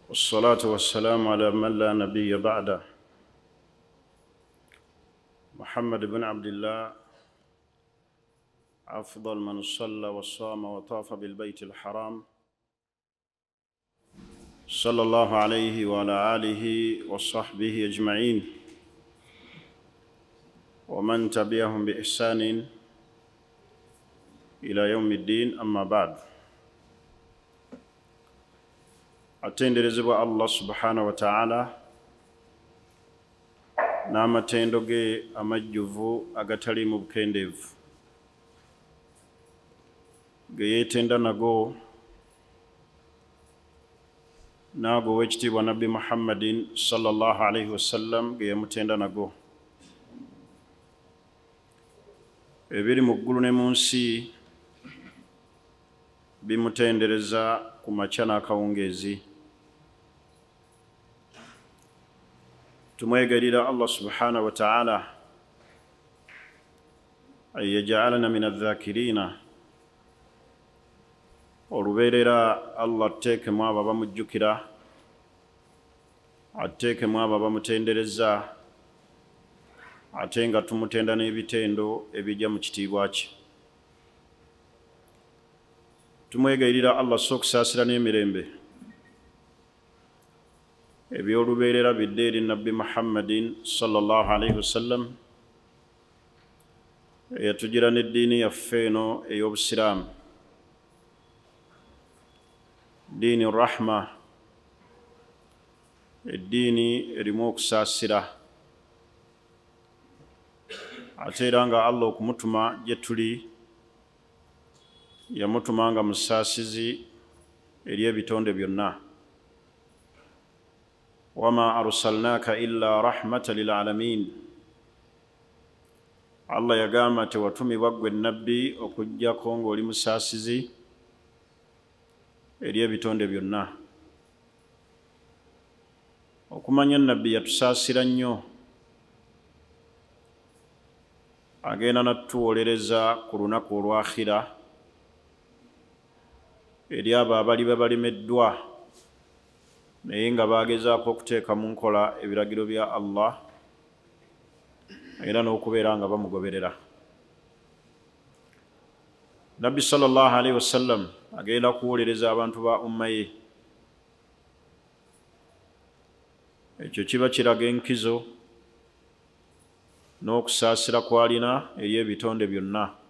والصلاة والسلام على من لا نبي بعده محمد بن عبد الله أفضل من صلى وصام وطاف بالبيت الحرام صلى الله عليه وعلى آله وصحبه أجمعين ومن تبعهم بإحسان إلى يوم الدين. أما بعد، atenderezebwa Allah subhanahu wa ta'ala n'amatendo ge amajjuvu agataliimu bukendeevu ge yeetenda nago naago ow'ekitiibwa nabbi Muhammadin sallallahu alayhi wasallam ge yamutenda nago, ebiri mu ggulu ne mu nsi bimutendereza ku makya n'akawungeezi. Tumwegalira Allah subhanahu wa ta'ala an yaj'alana min adh-dhakirina, olubeerera Allah atteekemu abo abamujjukira, atteekemu abo abamutendereza, ate nga tumutenda n'ebitendo ebijja mu kitiibwa kye. Tumwegalira Allah so okusaasira n'emirembe ebyolubeerera bidde eri nabbi Muhammadin sallallahu alayhi wasallam eyatugira n'eddiini yaffe eno ey'obusiraamu, diini rahma, eddiini erimu okusaasira, ate era nga Allah okumutuma gye tuli yamutuma nga musaasizi eri ebitonde byonna. wama arsalnaaka illa rahmatan lil alamin, Allah yagamba tewatumibwa ggwe nabbi okuggyako ng'oli musaasizi eri ebitonde byonna. Okumanya nabbi yatusaasira nnyo, agenda natuwolereza ku lunaku olwakhira eri abo abali balemeddwa naye nga bagezaako okuteeka mu nkola ebiragiro bya Allah era n'okubeera nga bamugoberera. Nabbi sallallahu alayhi wasallam agenda kuwolereza abantu ba umma ye. Ekyo kiba kiraga enkizo n'okusaasira kw'alina eri ebitonde byonna.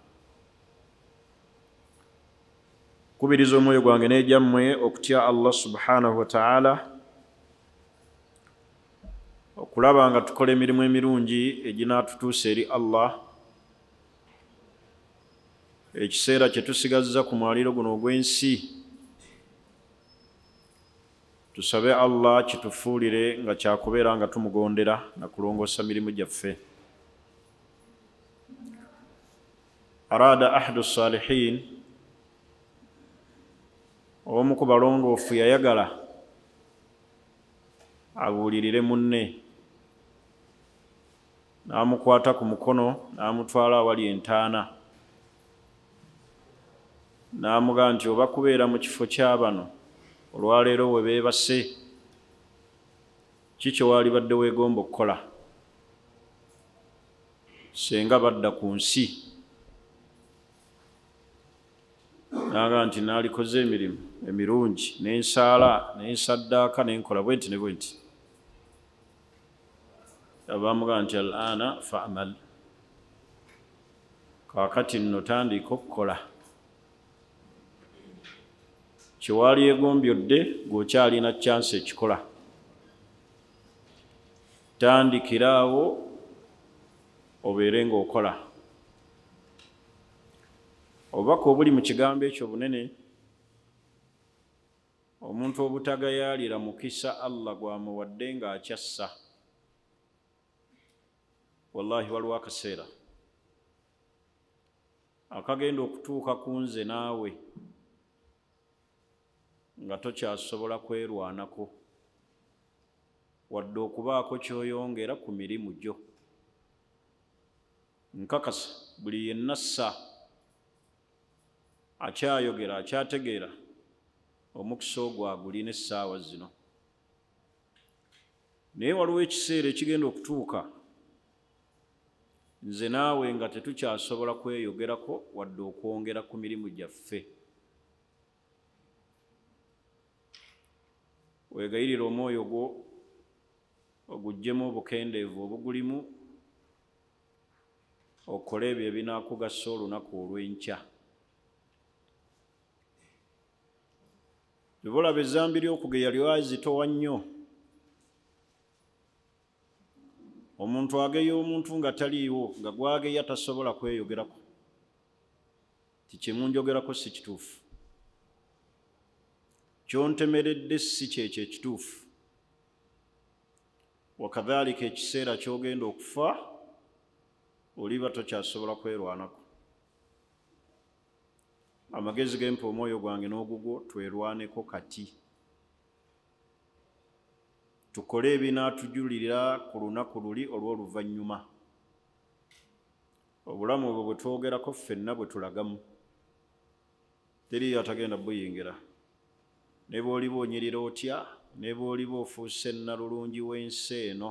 Kubiriza omwoyo gwange n'egyammwe okutya Allah subhanahu wa ta'ala, okulaba nga tukola emirimu emirungi eginaatutuusa eri Allah ekiseera kye tusigazza ku mwaliiro guno ogw'ensi. Tusabe Allah kitufuulire nga kyakubeera nga tumugondera na kulongoosa mirimu gyaffe. Arada ahadu salihin, omu ku balongoofu yayagala abuulirire munne, n'amukwata ku mukono n'amutwala awali entaana, n'amugamba nti oba kubeera mu kifo ky'abano olwaleero we beebase, kiki waali badde weegomba okukola senga badda ku nsi? N'agamba nti naalikoze emirimu emirungi, n'ensaala n'ensaddaaka n'enkola bwe nti ne bwe nti. Abamugamba nti al-ana fa'amal, kaakati nno tandika okukola kyewaali yeegombyodde ng'okyalina chance ekikola. Tandikiraawo obeere ng'okola. Obubaka obuli mu kigambo ekyo bunene. Omuntu obutagayaalira mukisa Allah gwamuwadde ng'akyassa, wallahi waliwo akaseera akagenda okutuuka ku nze naawe nga tokyasobola kwerwanako wadde okubaako ky'oyongera ku mirimu gyo. Nkakasa buli yenna ssa akyayogera akyategeera omukisa ogwo agulina essaawa zino. naye waliwo ekiseera ekigenda okutuuka nze naawe nga tetukyasobola kweyogerako wadde okwongera ku mirimu gyaffe. Weegayirira omwoyo gwo oguggyemu obukendeevu obugulimu, okole ebyo ebinaakugasa olunaku olw'enkya. Bw'olaba ezzambi ly'okugeya lyazitowa nnyo, omuntu ageya omuntu nga taliiwo, nga gwageya tasobola kweyogerako, tikimunjogerako si kituufu, kyontemeredde si kyekyo ekituufu. Wakadhalika ekiseera ky'ogenda okufa oliba tokyasobola kwerwanako. Amagezi gempa omwoyo gwange n'ogugwo twerwaneko kati, tukole ebinaatujulira ku lunaku luli olw'oluvannyuma. Obulamu obwo bwe twogerako ffenna bwe tulagamu, teriyo atagenda buyingira. Ne bw'oliba onyirira otya, ne bw'oliba ofuuse nnalulungi w'ensi eno,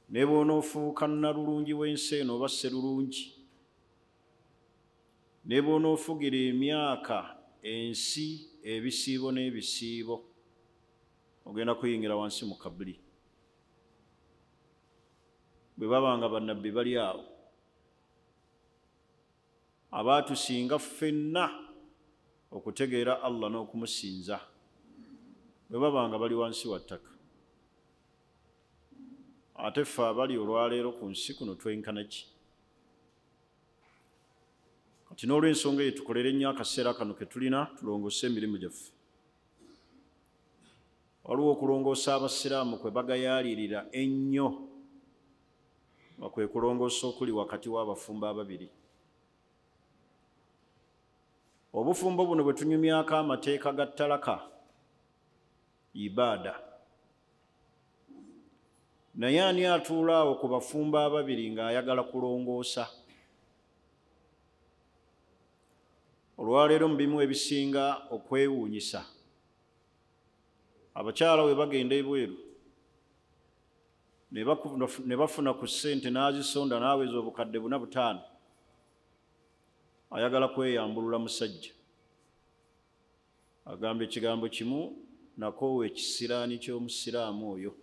ne bw'onoofuuka nnalulungi w'ensi eno oba sserulungi, ne bw'onoofugira emyaka ensi ebisiibo n'ebisiibo, ogenda kuyingira wansi mu kabuli. Bwe babanga bannabbi bali awo, abaatusinga ffenna okutegeera Allah n'okumusinza, bwe babanga bali wansi wa ttaka, ate ffe abali olwaleero ku nsi kuno twenkana ki? Kati n'olw'ensonga eyo tukolere nnyo akaseera kano ke tulina tulongose emirimu gyaffe. Waliwo okulongoosa abasiraamu kwe bagayaalirira ennyo, nga kwe kulongoosa okuli wakati w'abafumbo ababiri. Obufumbo buno bwe tunyumyako amateeka ga ttalaka, ibaada. Naye ani atuula awo ku bafumbo ababiri ng'ayagala kulongoosa? Olwaleero mu bimu ebisinga okwewuunyisa, abakyala we bagenda ebweru ne bafuna ku ssente n'azisonda n'aweza obukadde 4-5, ayagala kweyambulula musajja, agamba ekigambo kimu, nakoowa ekisiraani ky'omusiraamu oyo.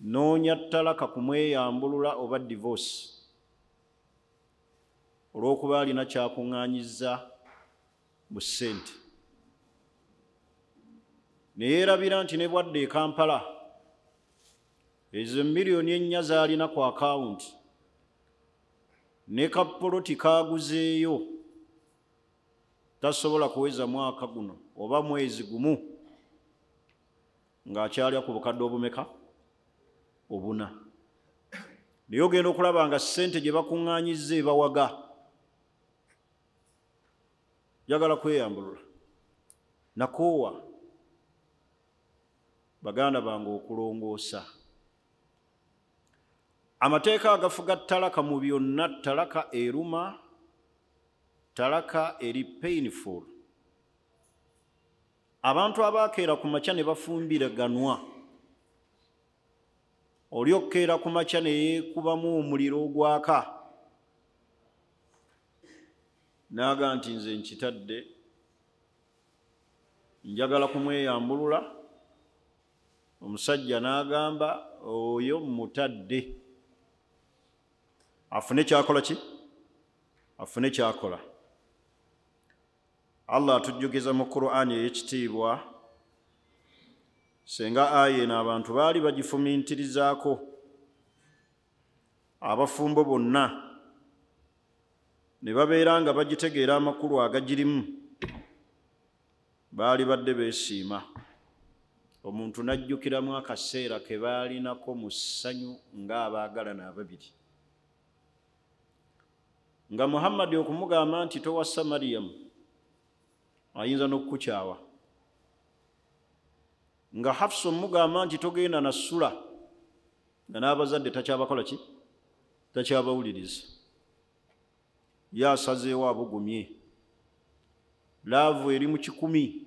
Noonya ttalaka kumweyambulula oba divorce, olw'okuba alina kyakuŋŋaanyizza mu ssente. Ne yeerabira nti ne bwadde e Kampala ezo miliyoni 4 z'alina ku akawunti ne kapoloti kaaguzeeyo, tasobola kuweza mwaka guno oba mwezi gumu ng'akyalya ku bukadde obumeka? 4. Naye ogenda okulaba nga ssente gye bakuŋŋaanyizza ebawaga, yagala kweyambulula. Nakoowa baganda bange okulongoosa. Amateeka agafuga ttalaka mu byonna, ttalaka eruma, ttalaka eri painful. Abantu abaakeera ku makya ne bafumbiraganwa, oli okkeera ku makya ne yeekubamu omuliro ogwaka, n'aga nti nze nkitadde, njagala kumweyambulula. Omusajja n'agamba oyo mutadde, afune kyakola ki? Afune kyakola. Allah atujjukiza mu Qur'ani ey'ekitiibwa, senga aya eno abantu baali bagifumintirizaako, abafumbo bonna ne babeera nga bagitegeera amakulu agagirimu, baali badde beesiima. Omuntu n'ajjukiramu akaseera ke baalinako mu ssanyu ng'abaagalana ababiri, nga Muhammadi okumugamba nti towassa Mariyamu ayinza n'okukukyawa, nga Hafsa omugamba nti togenda na ssula, nga n'abazadde takyabakola ki? Takyabawuliriza. Ye asazeewo abugumye, laavu eri mu 10,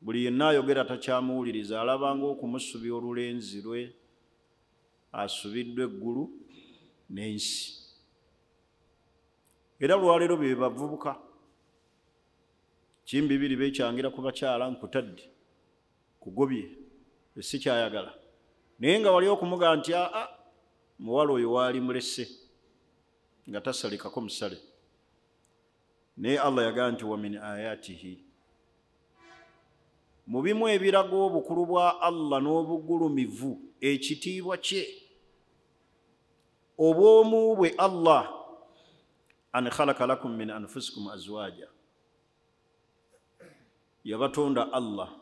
buli yenna ayogera takyamuwuliriza, alabanga okumusubya olulenzi lwe asubiddwa eggulu n'ensi. Era lwaleero be bavubuka kimbi bibiri bekyangira ku bakyala nkutadde kugobye si kyayagala, naye nga wali okumuga nti muwala oyo waali mulese nga tasalikako musale. Naye Allah yagaa nti wa min ayatihi, mu bimu ebiraga obukulu bwa Allah n'obugulumivu, ekitiibwa kye, obwomu bwe Allah, an khalaka lakum min anfusikum azwaja, yabatonda Allah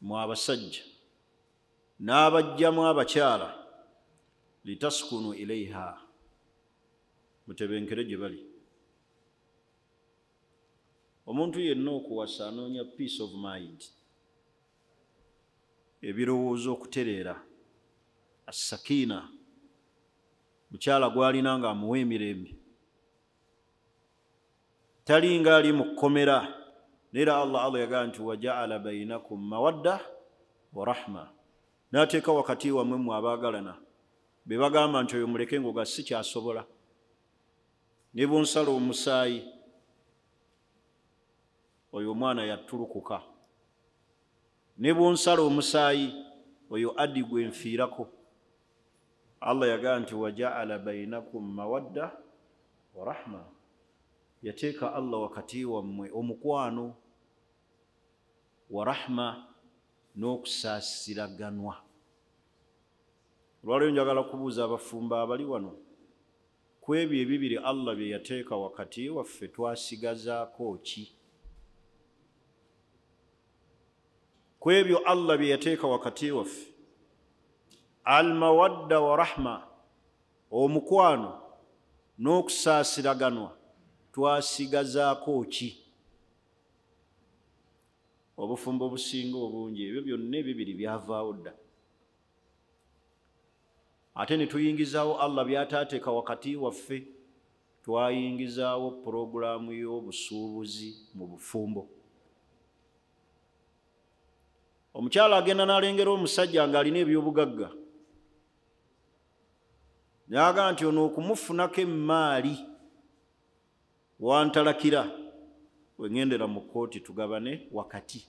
mu abasajja n'abajjamu abakyala, litaskunu ilaiha, mutebenkere gye bali. Omuntu yenna okuwasa anoonya peace of mind, ebirowoozo okutereera, assakiina, mukyala gwalina nga amuwa emirembe, tali nga ali mu kkomera. Neera Allah yagaa nti wajaala bainakum mawadda wa rahma, n'ateeka wakati wammwe mu abaagalana be bagamba nti oyo muleke ngoga si kyasobola, ne bonsala omusaayi oyo omwana yattulukuka, ne bonsala omusaayi oyo addi gwe nfiirako. Allah yagaa nti wajaala bainakum mawadda wa rahma, yateeka Allah wakati wammwe omukwano, wa rahma, n'okusaasiraganwa. Olwaleero njagala kubuuza abafumba abali wano, ku ebyo ebibiri Allah bye yateeka wakati waffe twasigazaako ki? Ku ebyo Allah bye yateeka wakati waffe, almawadda wa rahma, omukwano n'okusaasiraganwa, twasigazaako ki? Obufumbo obusinga obungi ebyo byonna ebibiri byavaawo dda, ate ne tuyingizaawo Allah by'ataateeka wakati waffe, twayingizaawo purogulaamu y'obusuubuzi mu bufumbo. Omukyala agenda n'alengera omusajja ng'alina ebyobugagga, n'agaa nti ono okumufunako emmaali wantalakira, wengendera mu kkooti tugabane wakati.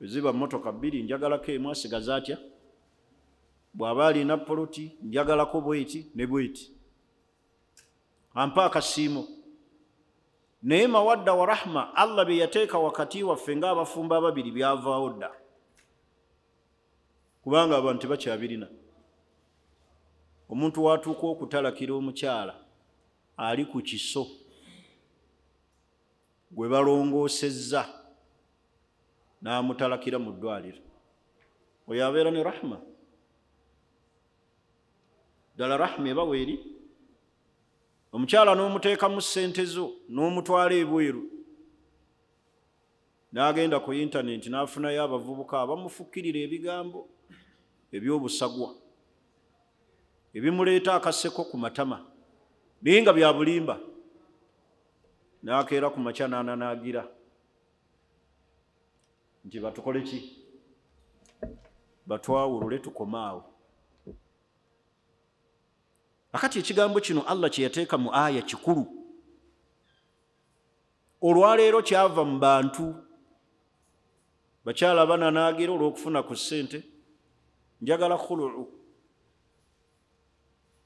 Weziba mmotoka bbiri, njagalako emu asigaza atya? Bw'aba alina poloti njagalako bweti ne bweti, ampa akasiimo. Naye mawadda wa rahma Allah bye yateeka wakati waffe ng'abafumba ababiri byavaawo dda, kubanga abantu tebakyabirina. Omuntu watuuka okutalakira omukyala ali ku kiso gwe balongoosezza n'amutalakira mu ddwaliro, oyo abeera ne rahma. Ddala rahma eba weeri. Omukyala n'omuteekamu ssente zo n'omutwala ebweru, n'agenda ku intaneti n'afunayo abavubuka abamufukkirira ebigambo eby'obusagwa ebimuleeta akaseko ku matama, naye nga bya bulimba. N'akeera ku makya n'ananaagira nti batukole ki? Batwawulule tukome awo. Akati ekigambo kino Allah kye yateeka mu aya kikulu. Olwaleero kyava mu bantu. Bakyala bananaagira olw'okufuna ku ssente, njagala khulu'u,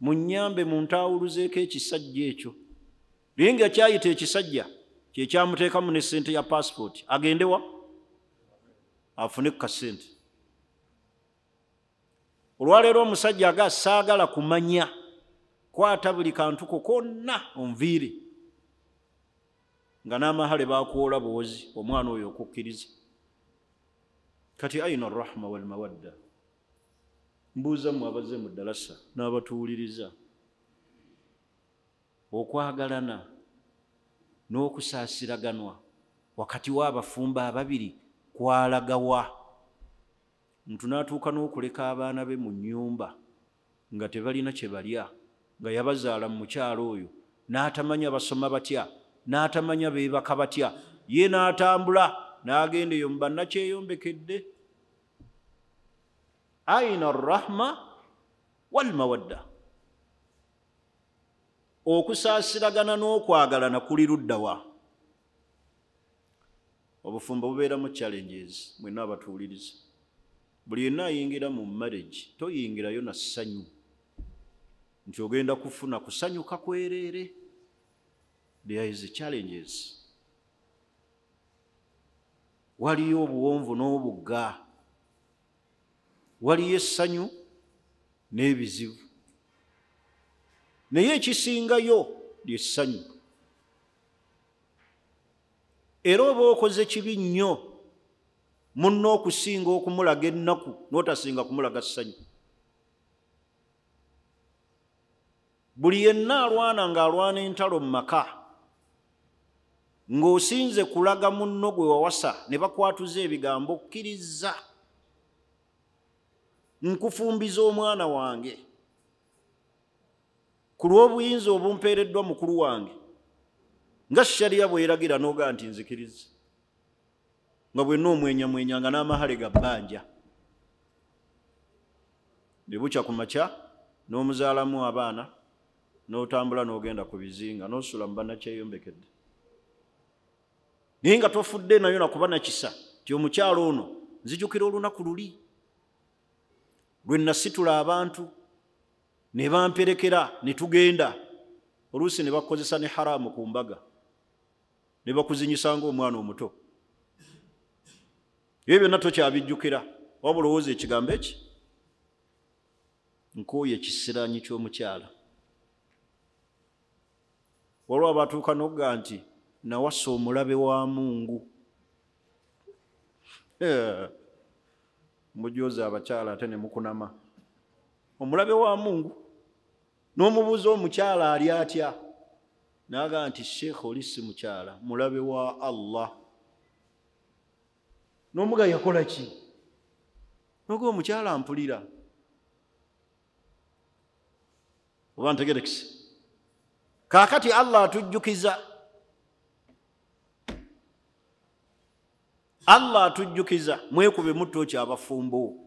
munnyambe muntawuluzeeko ekisajja ekyo. Naye nga kyayita ekisajja kye kyamuteekamu ne ssente ya passport, agende wa? Afune ku kasente. Olwaleero omusajja aga saagala kumanya, kwata buli kantu ko konna onviire, nga n'amahale bakuwola bwozi omwana oyo okukkiriza. Kati ayina arrahma wal mawadda. Mbuuza mmwe abaze mu ddalasa n'abatuwuliriza, okwagalana n'okusaasiraganwa wakati w'abafumba ababiri kwalagawa? Muntu n'atuuka n'okuleka abaana be mu nnyumba nga tebalina kye balya, nga yabazaala mu mukyalo oyo, n'atamanya basoma batya, n'atamanya beebaka batya, ye n'atambula n'agenda eyo mu bannakyeyombekedde. Aina arrahma walmawadda, okusaasiragana n'okwagalana kuli luddawa? Obufumbo bubeeramu challenges. Mwenna abatuuliriza, buli yenna ayingira mu marriage toyingirayo na ssanyu nti ogenda kufuna kusanyuka kwereere. There is challenges. Waliyo obuwonvu n'obugga, waliyo essanyu n'ebizibu, naye ekisingayo lyessanyu. Era oba okoze kibi nnyo munno okusinga okumulaga ennaku n'otasinga kumulaga ssanyu. Buli yenna alwana ng'alwana entalo mu maka, ng'osinze kulaga munno gwe wawasa ne bakwatuza ebigambo, kkiriza nkufumbiza omwana wange ku lw'obuyinza obumpeereddwa mukulu wange, nga shariya bw'eragira n'ogaa nti nzikiriza, nga bwenna omwenyamwenyanga n'amahale ga bbanja. Ne bukya ku makya n'omuzaalamu abaana n'otambula n'ogenda ku bizinga n'osula mu bannakyeyombekedde, naye nga tofudde nayo nakuba nakisa ti omukyalo ono. Nzijukira olunaku luli lwe nasitula abantu ne bamperekera ne tugenda, oluusi ne bakozesa ne haramu ku mbaga, ne bakuzinyisa ng'omwana omuto. Ebyo byonna tokyabijjukira, wabula olowooza ekigambo eki nkooye ekisiranyi ky'omukyala. Waliwo abatuuka n'okugamba nti nawasa omulabe wa Mungu. Mujooza abakyala ate ne mukunama. Omulabe wa Mungu. N'omubuuza omukyala ali atya, n'agamba nti Sheikh oli si mukyala, mulabe wa Allah. N'omuga yakola ki? N'oga omukyala ampulira. Oba ntegerekise. Kaakati Allah atujjukiza. Allah atujjukiza mwekube mutto kyabafumbo.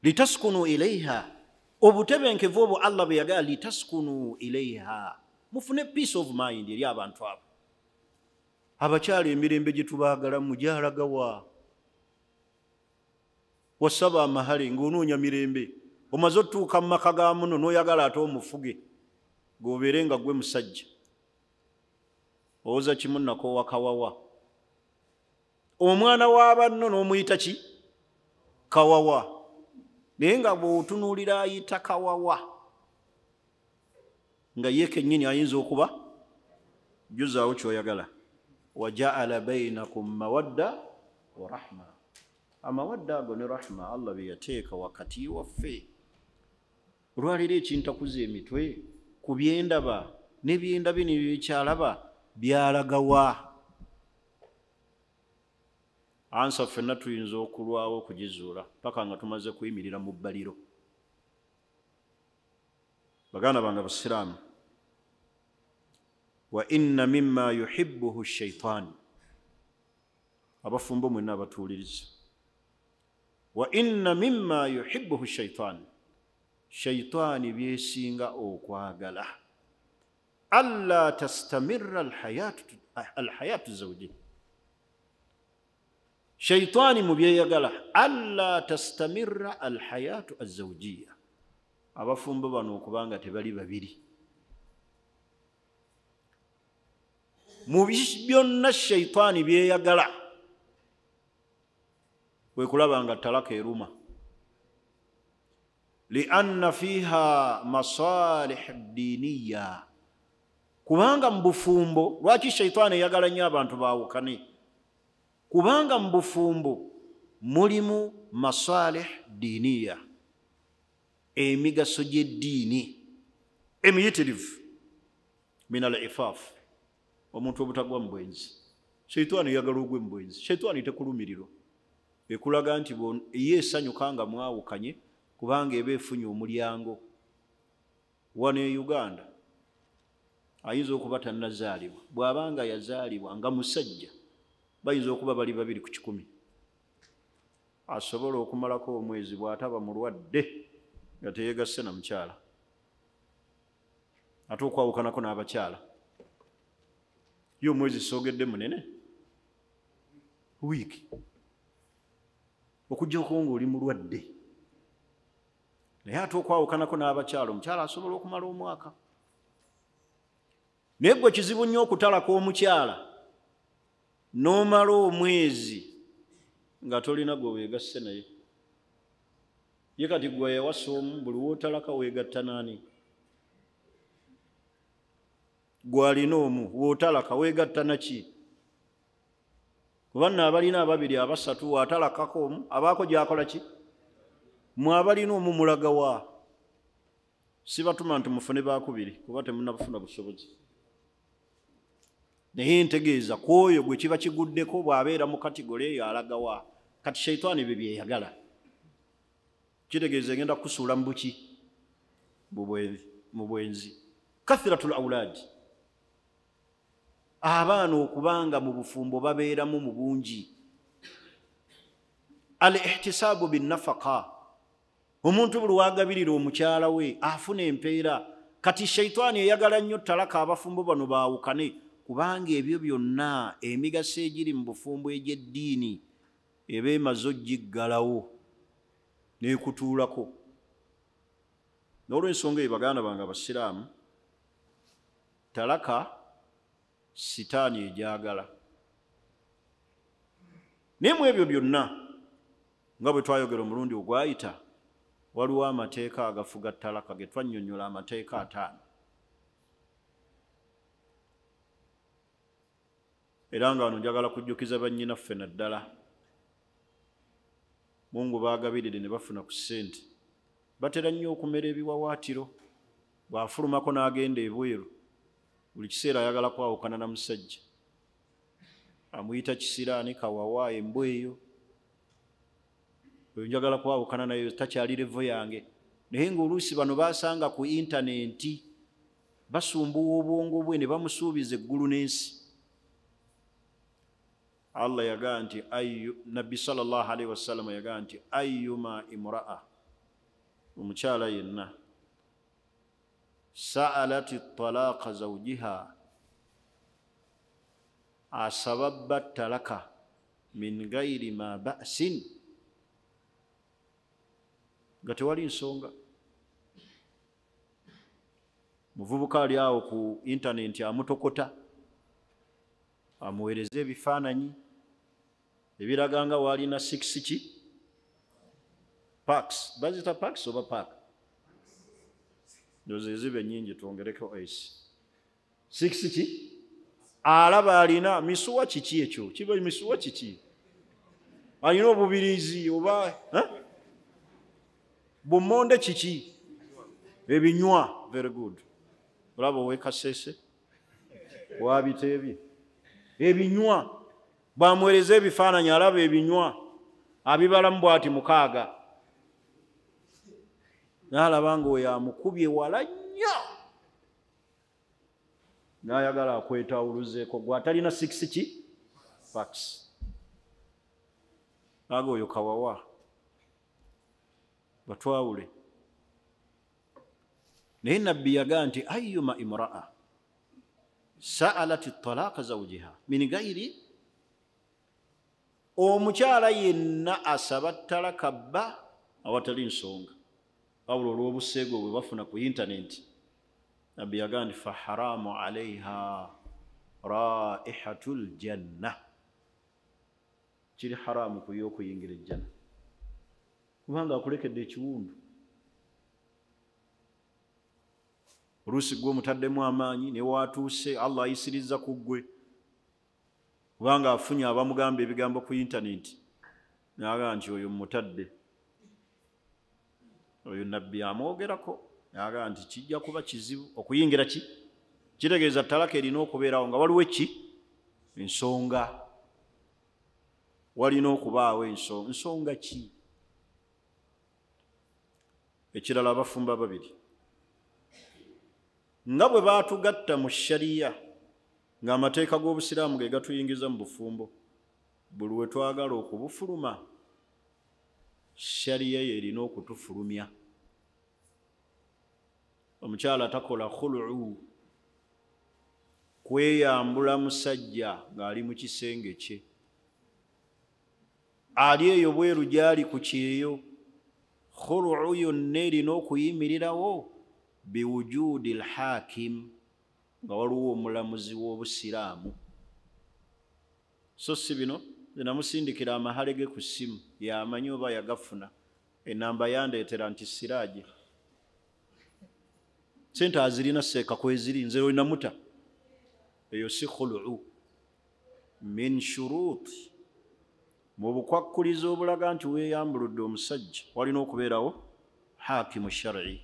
Litaskunu ilaiha, obutebenkevu obwo Allah bwe yagala litaskunu ilaiha, mufune peace of mind eri abantu abo. Abakyala emirembe gye tubaagala mugyalagawa, wasaba amahale ng'onoonya mirembe, omaze otuuka mu maka ga muno n'oyagala ate omufuge g'obeere nga gwe musajja. Owoza kimu nakoowa kawawa. Omwana wa banno n'omuyita ki? Kawawa. Naye nga bw'otunuulira ayita kawawa, nga ye kennyini ayinza okuba jjuzaawo ky'oyagala. Wajaala bainakum mawadda wa rahma. Amawadda ago ne rahma Allah bye yateeka wakati waffe. Olwaleero ekintakuza emitwe ku byendaba n'ebyendabye n'ebyekyalaba byalagawa. Ansa ffenna tuyinza okulwawo okugizuula paka nga tumaze kuyimirira mu bbaliro. Baganda bange Abasiraamu, wa inna mimma yuhibbuhu shaitan, abafumbo mwenna abatuuliriza, wa inna mimma yuhibbuhu shaitan, shaitaani byesinga okwagala alla tastamirra alhayatu zawji. Shaitaani mu byeyagala alla tastamirra alhayatu azawjiya, abafumbo bano okubanga tebali babiri. Mu byonna shaitaani byeyagala kwe kulaba nga talaka eruma, lianna fiha masalih diniya, kubanga mu bufumbo. Lwaki shaitaani eyagala nnyo abantu baawukane? Kubanga mu bufumbo mulimu masalih diniya, emigaso gy'eddiini emiyitirivu, min al ifaf, omuntu obutagwa mu bwenzi. Shaitaani eyagala ogwe mu bwenzi. Shaitaani tekulumiriro, ekulaga nti ye esanyuka nga mwawukanye kubanga eba efunye omulyango. Wano e Uganda ayinza okuba tannazaalibwa. Bw'abanga yazaalibwa nga musajja bayinza okuba bali 2 ku 100, asobola okumalako omwezi bw'ataba mulwadde nga teyegasse na mukyala. Ate okwawukanako n'abakyala, ye omwezi soogedde munene, wiiki, okuggyako ng'oli mulwadde. Naye ate okwawukanako n'abakyala, omukyala asobola okumala omwaka. Naye gwe kizibu nnyo okutalako omukyala n'omala omwezi nga tolina gwe weegasse naye. Ye kati gwe yawasa omu, buli wootalaka weegatta n'ani? Gwe alina omu wootalaka weegatta naki? Kuba nno abalina 2 3 waatalakako omu abaako gy'akola ki? Mwe abalina omu mulaga wa? Sibatuma nti mufune 2 kuba temunnabufuna busobozi. Naye ntegeeza ku oyo gwe kiba kiguddeko bw'abeera mu kategole eyo alaga wa? Kati sheitaani bye byeyagala. Kitegeeza egenda kukusuula mu buki? Mu bwenzi. Kathiratul awlaadi, abaana okubanga mu bufumbo babeeramu mu bungi. Al ihtisaabu binnafaqa, omuntu buli wagabirira omukyala we afuna empeera. Kati sheitaani eyagala nnyo talaka abafumbo bano baawukane, kubanga ebyo byonna emigaso egiri mu bufumbo egy'eddiini eba emaze ogiggalawo n'ekutuulako. N'olw'ensonga eyo baganda bange abasiraamu, talaka sitaani egyagala. Naye mu ebyo byonna nga bwe twayogera omulundi ogwayita, waliwo amateeka agafuga talaka ge twannyonnyola, amateeka 5. Era nga wano njagala kujjukiza bannyinaffe naddala, Mungu baagabirire ne bafuna ku ssente, batera nnyo okumera ebiwawaatiro. Bw'afulumako n'agenda ebweru, buli kiseera ayagala kwawukana na musajja, amuyita kisiraani, kawawa, embwa eyo. Oyo njagala kwawukana nayo, takyali levo yange. Naye ng'oluusi bano baasanga ku intaneti basumbuwa obwongo bwe ne bamusuubiza eggulu n'ensi. Allah yagaa nti Nabbi sallallahu alaihi wasallam yagaa nti ayyuma imra'a, omukyala yenna sa'alati talaqa zawjiha, asababba talaka min gairi ma ba'sin, nga tewali nsonga. Muvubuka ali awo ku intaneti amutokota, amuweereza ebifaananyi ebiraga nga waalina 6 ki packs. Bazita packs oba pack? Ndoze zibe nnyingi, twongereko ace. 6 ki? Alaba alina misuwa kiki ekyo? Kiba misuwa kiki? Alina obubirizi oba bumonde kiki? Ebinywa. Very good. Olaba owekasese wabiteebye ebinywa. Bw'amuweereza ebifaananyi alaba ebinywa, abibalamu bw'ati 6. N'alaba ng'oyo amukubye wala nnyo, n'ayagala akwetawuluzeeko, gwe atalina 6 ki packs. Aga oyo kawawa, batwawule. Naye Nabbi yagaa nti ayyuma imra'a sa'alati talaqa zawjiha min gairi, omukyala yenna asaba talaka bba awatali nsonga, wabula olw'obuseego bwe bafuna ku intaneti. Nabbi yagaa nti fa haramu alaiha raihatul janna, kiri haramu kuyo okuyingira ejjana, kubanga akulekedde ekiwundu. Oluusi gwe omutaddemu amaanyi ne waatuuse Allah ayisiriza ku ggwe, kubanga afunye abamugamba ebigambo ku intaneti, n'agaa nti oyo mutadde. Oyo Nabbi amwogerako, n'agaa nti kijja kuba kizibu okuyingira ki? Kitegeeza talaka erina okubeerawo nga waliwo ki? Ensonga. Walina okubaawo ensonga. Nsonga ki? Ekirala abafumba 2, nga bwe baatugatta mu shariya ng'amateeka g'obusiraamu ge gatuyingiza mu bufumbo, buli we twagala okubufuluma shariya yerina okutufulumya. Omukyala takola khulu, kweyambula musajja ng'ali mu kisenge kye, ali eyo bweru gy'ali ku kyeyo. Khulu yonna erina okuyimirirawo biwujudi lhakim, nga waliwo omulamuzi w'obusiraamu. So si bino namusindikira amahale ge ku ssimu, yamanyi oba yagafuna, enamba yandeetera nti Siraaje sente azirina seeka kweziri, nze wenamuta. Eyo si khulu. Min shuruuti, mu bukwakkulizo obulaga nti weeyambuludde omusajja walina okubeerawo hakimu shar'i,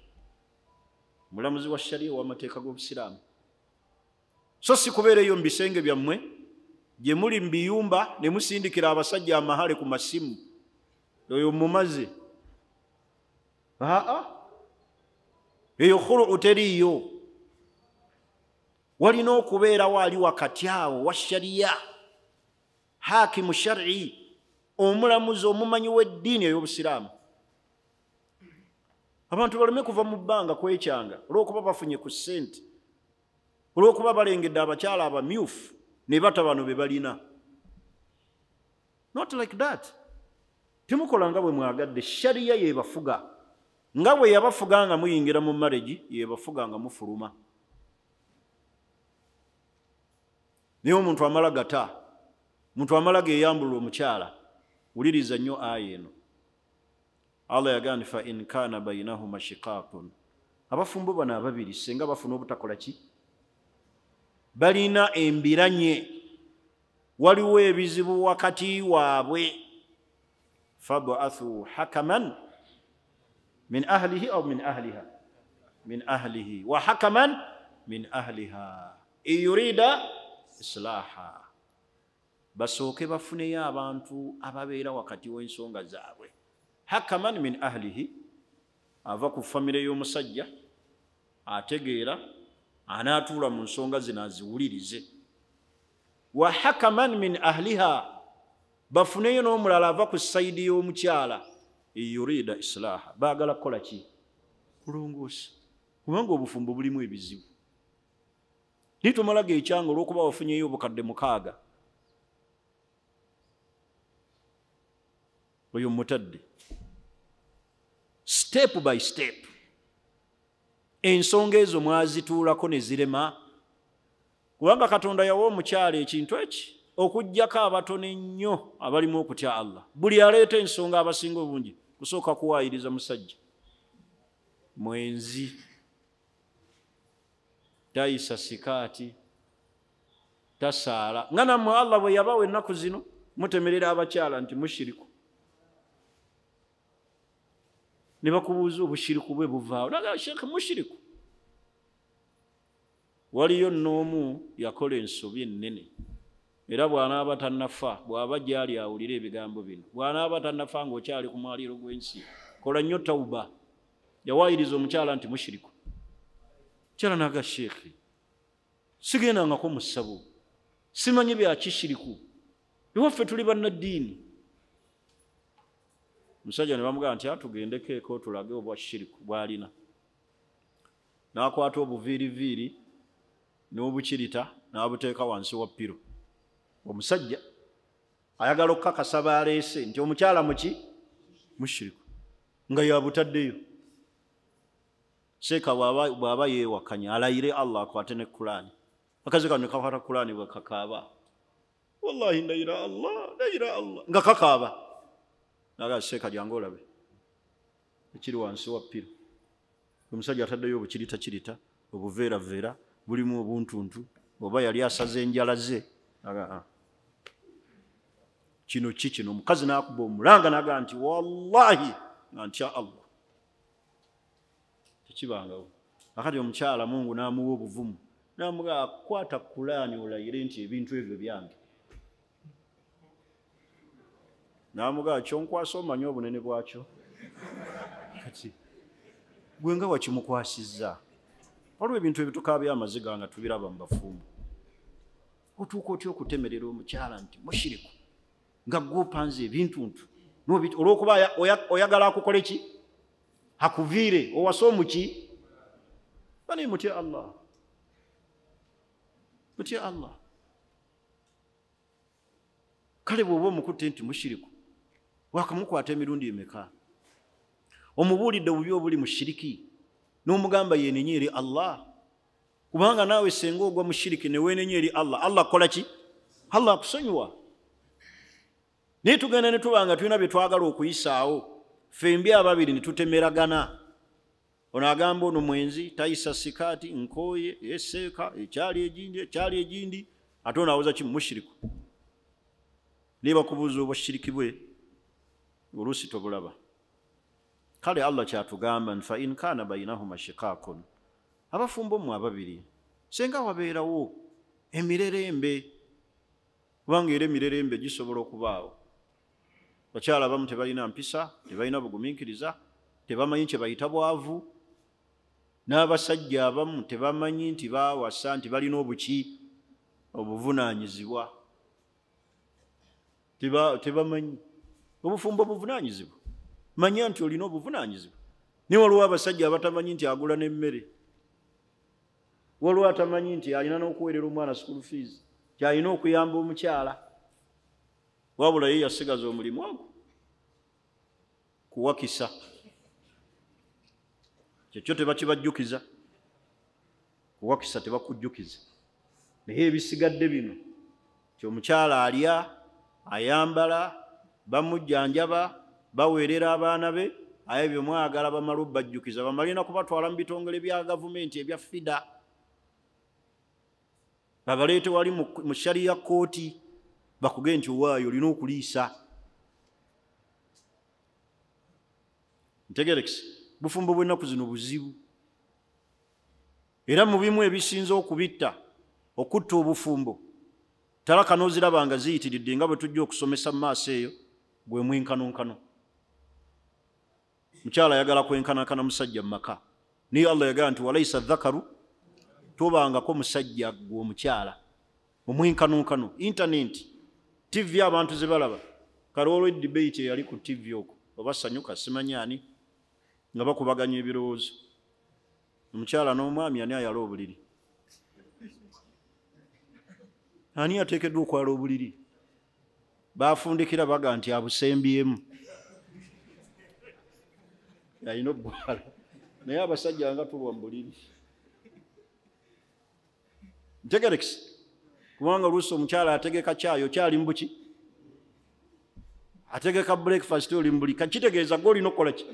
mulamuzi wa shariya w'amateeka g'obusiraamu. So si kubeereyo mu bisenge byammwe gye muli mu biyumba ne musindikira abasajja amahale ku masimu, oyo mumaze. Eyo khulu teriiyo. Walina okubeerawo ali wakati awo wa shariya, hakimu shar'i, omulamuzi omumanyi w'eddiini ey'obusiraamu. Abantu baleme kuva mu bbanga kwekyanga olw'okuba bafunye ku ssente, olw'okuba balengedde abakyala abamyufu ne bata bano be balina. Not like that. Temukola nga bwe mwagadde, shariya yebafuga. Nga bwe yabafuga nga muyingira mu marriage, yebafuga nga mufuluma. Naye omuntu amala gata, muntu amala geeyambulwa omukyala, wuliriza nnyo aya eno. Allah yagamba fa in kana bainahuma shiqaqun, abafumbo bano ababiri senga bafuna obutakola ki, balina embiranye, waliwo ebizibu wakati waabwe, fab'athu hakaman min ahlihi aw min ahliha, min ahlihi wa hakaman min ahliha yurida islaha, basooke bafuneyo abantu ababeera wakati w'ensonga zaabwe. Hakaman min ahlihi, ava ku famire y'omusajja, ategeera anaatuula mu nsonga zino aziwulirize. Wa hakaman min ahliha, bafuneyo n'omulala ava ku sayidi y'omukyala, yurida islaha, baagala kukola ki? Kulongoosa. Kubanga obufumbo bulimu ebizibu. Nitomalaga ekyanga olw'okuba wafunyeyo obukadde 6. Oyo mutadde. Step by step. Ensonga ezo mwazituulako ne zirema. Kubanga Katonda yawa omukyala ekintu eki, okuggyako abatono ennyo abalimu okutya Allah. Buli aleeta ensonga abasinga obungi kusooka kuwaayiriza musajja. Mwenzi. Tayisa sikaati, tasaala. Nga nammwe Allah bwe yabawa ennaku zino mutemerera abakyala nti mushiriku. Ne bakubuuza obushiriku bwe buvaawo. Naga Sheikh mushiriku. Waliyo n'omu yakola ensobi ennene. Era bw'anaaba tannafa, bw'aba gy'ali awulira ebigambo bino, bw'anaaba tannafa ng'okyali ku mwaliiro gw'ensi, kola nnyo tawuba. Yawaayiriza omukyala nti mushiriku. Kyala naga Sheikh, sigendangako mu ssabo, simanyi bya kishiriku, ewaffe tuli bannaddiini. Musajja ne bamugamba nti atugendeko eko tulage obwa shiriku bw'alina. N'akwata obuviiriviiri n'obukirita n'abuteeka wansi wa ppiro. Omusajja ayagala okukakasa baleese nti omukyala muki? Mushiriku. Nga yabutaddeyo. Sheeka bw'aba yeewakanya alayire Allah akwate ne Qur'ani. Akazi kano kakwata Qur'ani bwe kakaaba. Wallahi ndayira Allah, ndayira Allah. Nga kakaaba. Naga Sheeka jangu olabe. Ekiri wansi wa ppiro. Omusajja ataddeyo obukirita, obuveera, bulimu obuntuntu, oba yali asaze enjala ze. Naga kino kino omukazi n'akuba omulanga naga nti wallahi ntya Allah. Tekibangawo. Akati omukyala Mungu n'amuwa obuvumu. N'amuga kwata Qur'ani olayire nti ebintu ebyo byange. N'amuga kyonkwasa omanyi obunene bwakyo. Kati gwe nga wakimukwasizza. waliwo ebintu ebitukaa by'amaziga nga tubiraba mu bafumbo. Otuuka otya okutemerera omukyala nti mushiriku nga gwopanze ebintuntu olw'okuba oyagala akukole ki? Akuviire owase omuki? Bani mutya Allah, mutya Allah. Kale bw'oba omukutte nti mushiriku wakamukwata emirundi emeka? Omubuulidde bubi obuli mu shiriki n'omugamba yeenenye eri Allah, kubanga naawe senga ogwa mu shiriki ne weenenye eri Allah, Allah akola ki? Allah akusonyiwa. Naye tugenda ne tuba nga tulina bye twagala okuyisaawo, fembi ababiri ne tutemeragana. Ono agamba ono mwenzi, tayisa sikaati, nkooye, eseeka, ekyali egindi, ate ono awoza ki? Mushiriku. Naye bakubuuza obwashiriki bwe oluusi tobulaba. Kale Allah kyatugamba fa in kaana bainahuma shiqaaqun, abafumbo mmwe ababiri senga wabeerawo emirerembe, kubanga era emirerembe gisobola okubaawo. Bakyala abamu tebalina mpisa, tebalina bugumiikiriza, tebamanyi kye bayita bwavu. N'abasajja abamu tebamanyi nti baawasa, nti balina obuki? Obuvunaanyizibwa. Tebamanyi obufumbo obuvunaanyizibwa. Manya nti olina obuvunaanyizibwa. Naye waliwo abasajja abatamanyi nti agula n'emmere, waliwo atamanyi nti alina n'okuweerera omwana school fees, kyalina okuyamba omukyala, wabula ye yasigaza omulimu ogwo kuwakisa. Kyekyo tebakibajjukiza, kuwakisa tebakujjukiza. Naye ebisigadde bino kyomukyala alya, ayambala, bamujjanjaba, baweerera abaana be, aye byomwagala bamala obbajjukiza, bamalina kubatwala mu bitongole bya gavumenti ebya FIDA, babaleete wali mu shariya kooti, bakuge nti owaayo olina okuliisa. Ntegerekese, bufumbo bw'ennaku zino buzibu. Era mu bimu ebisinza okubitta, okutta obufumbo, talaka n'oziraba nga ziyitiridde nga bwe tujja okusomesa mu maaso eyo, gwe mwenkanonkano. Mukyala ayagala kwenkanankana musajja mu maka, naye Allah yagala nti walayisa dhakaru, tobangako musajja gwe omukyala omwenkanonkano. Intaneti, TV abantu ze balaba, kale olwo debate eyali ku TV okwo, oba sanyuka simanyi ani, nga bakubaganya ebirowoozo. Omukyala n'omwami ani ayala obuliri? Ani ateekeddwa okwala obuliri? Bafundikira baga nti abusembyemu, alina obbwala, naye abasajja nga tulwa mu buliri. Ntegerekese, kubanga oluusi omukyala ategeka kyayo kyali mbuki, ategeka breakfast oli mbuli, kakitegeeza gwe olina okukola ki?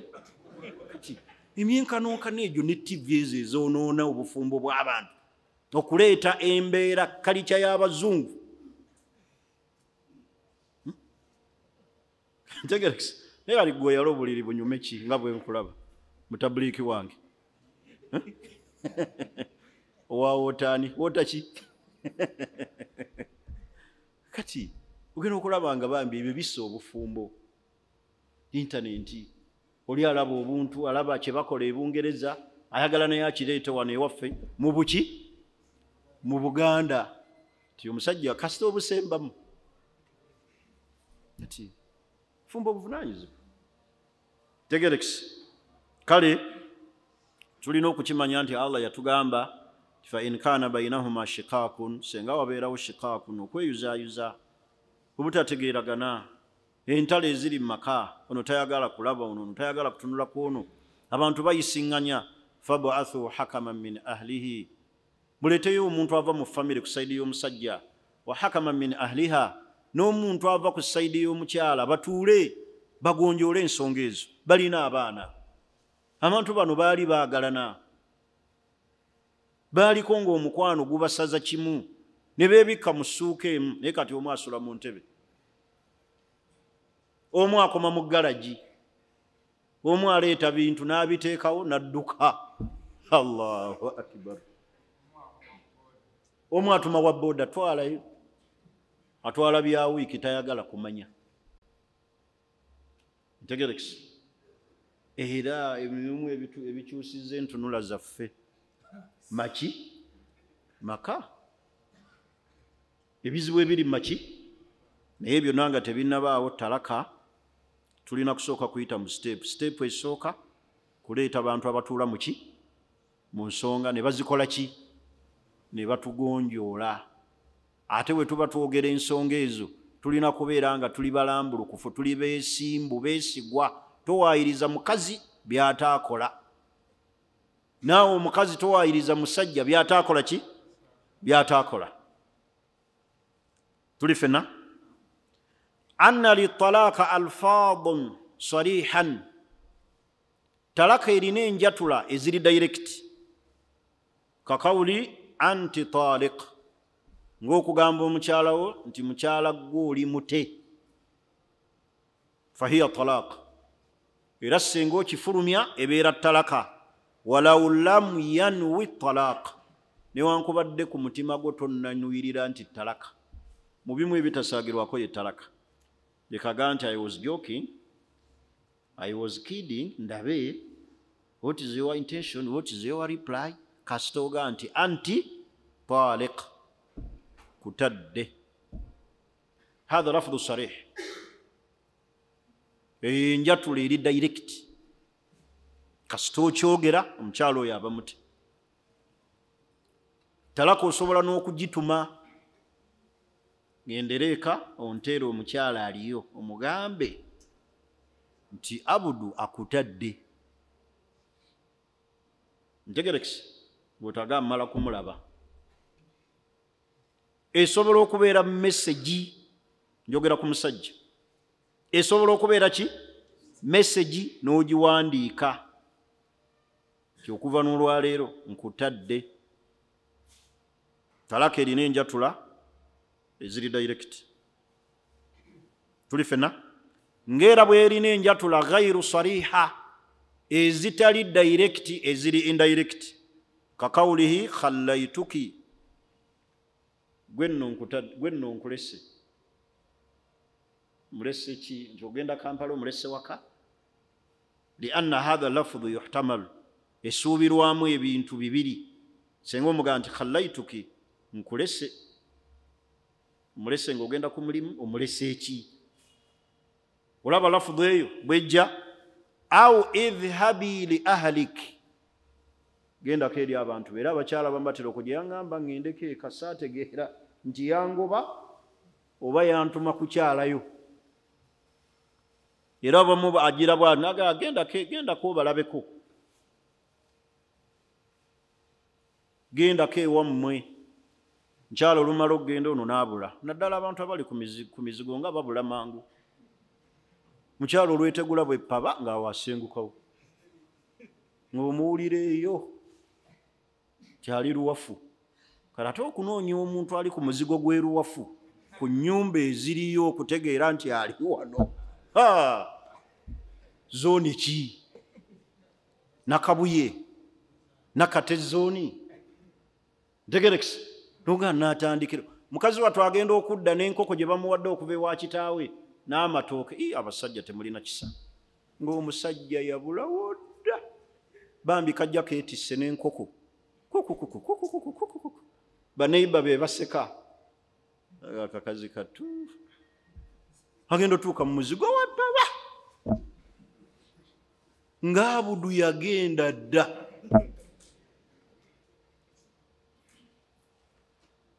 Emyenkanonkano egyo ne TV ezo ezoonoona obufumbo bw'abantu, okuleeta embeera kalica y'abazungu. Ntegerekese, naye kali gwe oyala obuliri bunyume ki nga bwe nkulaba mutabuliiki wange? Owawotaani wota ki? Kati ogenda okulaba nga bambi ebyo bissa obufumbo. Intaneti, oli alaba obuntu, alaba kye bakola e Bungereza, ayagala naye akireete wano ewaffe mu buki? Mu Buganda. Ti omusajja kasita obusembamu. Ati fumbo obuvunaanyizibwa. Tegerekese, kale tulina okukimanya nti Allah yatugamba fa in kaana bainahuma shiqaaqun, senga wabeerawo shiqaaqun, okweyuzaayuza, obutategeeragana, entalo eziri mu maka, ono tayagala kulaba ono tayagala kutunula ku ono, abantu bayisiŋŋanya. Fab'athu hakaman min ahlihi, muleeteyo omuntu ava mu famire ku sayidi y'omusajja, wa hakaman min ahliha, n'omuntu ava ku sayidi y'omukyala, batuule bagonjoole ensonga ezo. Balina abaana, abantu bano baali baagalana, baaliko ng'omukwano gubasaza kimu, ne beebikka mu ssuuka emu, naye kati omu asula mu ntebe, omu akoma mu galagi, omu aleeta bintu n'abiteekawo n'adduka. Allahu akbar. Omu atuma wa booda, twalayo, atwala bya wiiki tayagala kumanya. Ntegerekese, era ebimu ebikyusizza entunula zaffe. maki maka ebizibu ebiri maki naye byonna nga tebinnabaawo talaka tulina kusooka kuyita mu siteepu esooka kuleeta abantu abatuula muki mu nsonga ne bazikola ki ne batugonjoola ate bwe tuba twogera ensonga ezo tulina kubeera nga tuli balambulukufu tuli beesimbu beesigwa towaayiriza mukazi byataakola naawe omukazi towaayiriza musajja byataakola ki byataakola tuli fena anna litalaaka alfaadun sarihan talaka erina enjatula eziri direct kakawuli anti taliq ng'okugamba omukyalawo nti mukyala gwe oli mute fahiya talaq era singa okifulumya ebeera talaka walau lam yanwi talaq newankubadde ku mutima gwo tonnanuyirira nti talaka mu bimu ebitasaagirwako ye talaka lekaga nti I was joking, I was kidding, ndabe what is your intention, what is your reply kasitoga nti anti taliq kutadde hadha lafdhu sarih enjatula eri direct kasita okyogera omukyalo oyo aba muti talaka osobola n'okugituma gendereeka onteera omukyala aliyo omugambe nti abudu akutadde ntegerekisi bw'otagamba mala kumulaba esobola okubeera message njogera ku musajja esobola okubeera ki message n'ogiwandiika kyokuva n'olwaleero nkutadde talaka erina enjatula eziri direct tuli fena ng'era bw'erina enjatula ghairu sariha ezitali direct eziri indirect kakawulihi khallaituki gwenno nkulese mulese ki nti ogenda Kampala omulese waka lianna hadha lafdhu yuhtamal esuubirwamu ebintu bibiri senga omugamba nti khallaituki nkulese omulese ng'ogenda ku mulimu omulese eki olaba lafdhu eyo bwejja au idhhabi li ahlik gendako eri abantu era abakyala bambatera okujja yaŋŋamba ŋŋendeko eka saategeera nti yangoba oba yantuma kukyalayo era abamu agira bwati naga gendako obalabeko gendako ewammwe nkyala olumala okugenda ono n'abula naddala abantu abali ku mizigo nga babula mangu mukyala olwetegula bwepaba ng'awasengukawo ng'omuwulira eyo kyali luwafu kale ate okunoonya omuntu ali ku muzigo gw'eruwafu ku nnyumba eziriyo okutegeera nti ali wano zooni ki nakabuye nakate zooni ntegerekisi noga natandikira mukazi wattu agenda okudda n'enkoko gye bamuwadde okuva ewa kitaawe n'amatooke abasajja temulina kisa ng'omusajja yabulawo dda bambi kajja keetisse n'enkoko baneiba be baseka akakazi katuufu agenda otuuka mu muzigo wa baba ng'abudu yagenda dda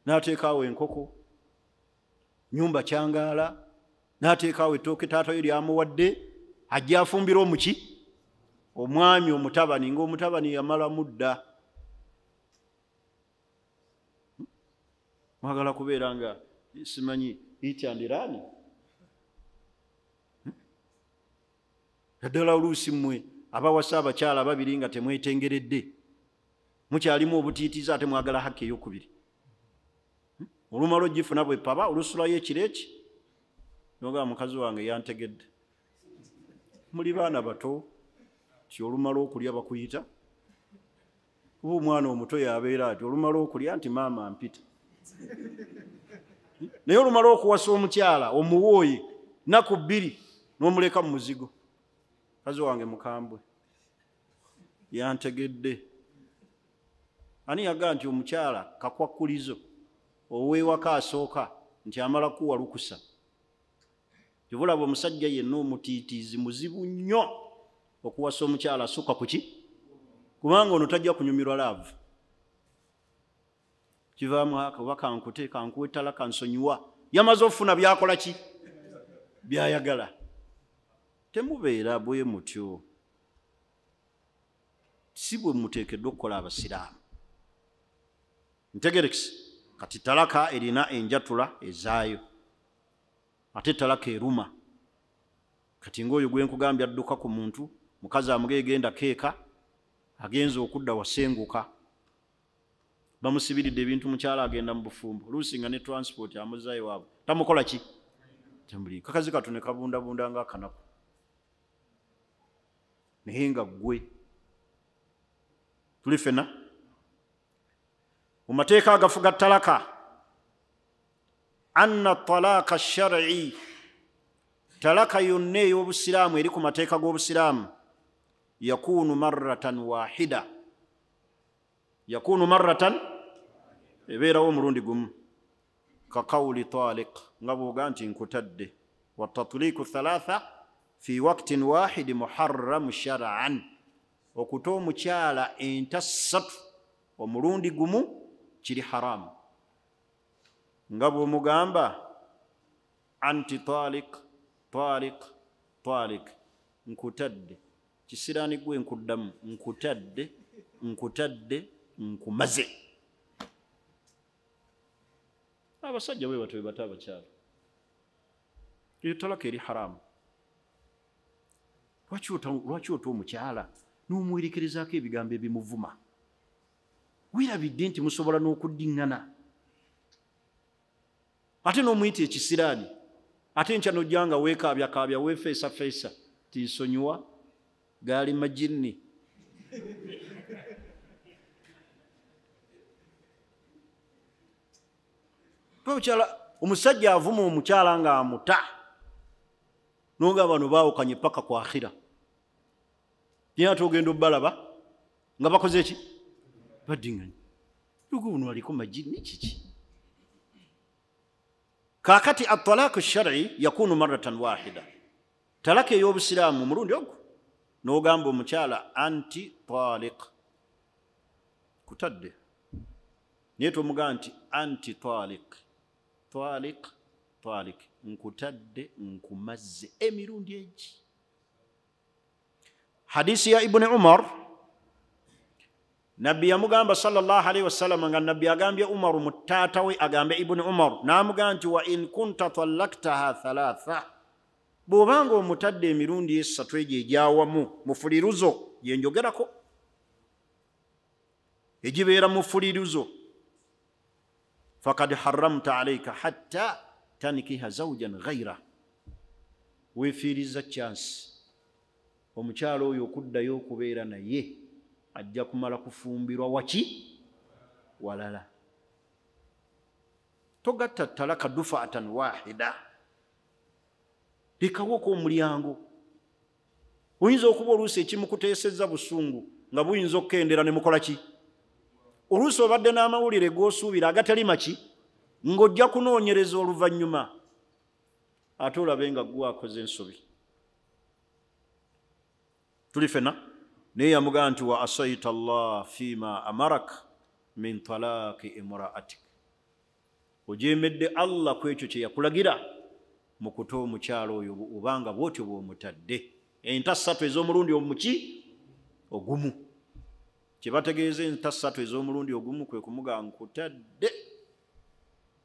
n'ateekaawo enkoko nyumba kyangaala n'ateekaawo ettooke taatayo lyamuwadde ajja afumbira omuki omwami omutabani ng'omutabani yamala mudda mwagala kubeera nga simanyi ityandirani naddala oluusi mmwe abawasa abakyala babiri nga temwetengeredde mukyalimu obutiitiza ate mwagala hakki ey'okubiri olumala ogifuna bwepaba olusulayo ekireki nogaa mukazi wange yantegedde muli baana bato ti olumala okulya bakuyita kuba omwana omuto yabeera ati olumala okulya nti maama mpita naye olumala okuwasa omukyala omuwooye naku bbiri n'omuleka mu muzigo mukazi wange mukambwe yantegedde ani yagaa nti omukyala kakwakulizo ow'ewaka asooka nti amala kuwa lukusa kibulaba omusajja yenna omutiitiizi muzibu nnyo okuwasa omukyala asukka kuki kubanga ono tajja kunyumirwa laavu kivaamu oba kankute kankuwa ettala kansonyiwa yamaze okufuna byakola ki byayagala temubeera bwe mutyo si bwe muteekeddwa okukola abasiraamu ntegerekisi kati talaka erina enjatula ezaayo ate talaka eruma kati ngaoyo gwe nkugambye adduka ku muntu mukazi amugeegenda keeka agenza okudda wasenguka bamusibiridde ebintu mukyala agenda mu bufumbo oluusi nga ne transport amuzaayo waabwe tamukola ki temuli kakazi katu ne kabundabunda ngaakanaku naye nga ggwe tuli fena mu mateeka agafuga talaka anna talaaka shar'i talaka yonna ey'obusiraamu eri ku mateeka g'obusiraamu yakunu marratan wahida yakunu marratan ebeerawo omulundi gumu ka qawli taliq nga bw'oga nti nkutadde wa tatliiku thalatha fi waqtin wahidi muharramu shar'an okuta omukyala enta ssatu omulundi gumu kiri haramu nga bw'omugamba anti taliq taliq taliq nkutadde kisiraani gwe nkuddamu nkutadde nkutadde nkumaze abasajja bwe batwe bata abakyala eyo talaka eri haramu lwaki ota omukyala n'omuwerekerezaako ebigambo ebimuvuma weerabidde nti musobola n'okuddiŋŋana ate n'omuyita ekisiraani ate nkya nojja nga weekaabyakaabya weefeesafeesa tinsonyiwa gaali majinni omusajja avuma omukyala nga amuta nonga bano baawukanye paka ku akhira yena togenda obbalaba nga bakoze eki baddiŋŋanye lugu buno aliko majinni kiki kaakati atalaaqu shar'i yakunu marratan wahida talaka ey'obusiraamu omulundi ogwo n'ogamba omukyala anti taliq kutadde naye tomugamba nti anti taliq taliq taliq nkutadde nkumazze emirundi egi hadisi ya ibuni umar nabbi yamugamba sallallahu alaihi wasallam nga nabbi agambye umaru mu taata we agambe ibuni umar n'amugamba nti wa in kunta talaktaha thalatha bw'obanga omutadde emirundi esatu egyo egyawamu mufuliruzo yenjogerako egibeera mufuliruzo fakad haramta alaika hatta tanikiha zawjan ghaira weefiiriza chansi omukyalo oyo okuddayo okubeera naye ajja kumala kufumbirwa waki walala togatta talaka dufaatan wahida lekawoko omulyango oyinza okuba oluusi ekimukuteesezza busungu nga buyinza okukendera ne mukola ki oluusi obadde n'amawulire g'osuubira agatali maki ng'ojja kunoonyereza oluvannyuma ate olabe nga gwakoze ensobi tuli fena naye yamugamba nti wa asaita allah fima amarak min talaaki imraatik ojeemedde allah ku ekyo kye yakulagira mu kuta omukyalo oyo obanga bw'otyo bw'omutadde enta ssatu ez'omulundi omuki ogumu kye bategeeza enta ssatu ez'omulundi ogumu kwe kumuga nkutadde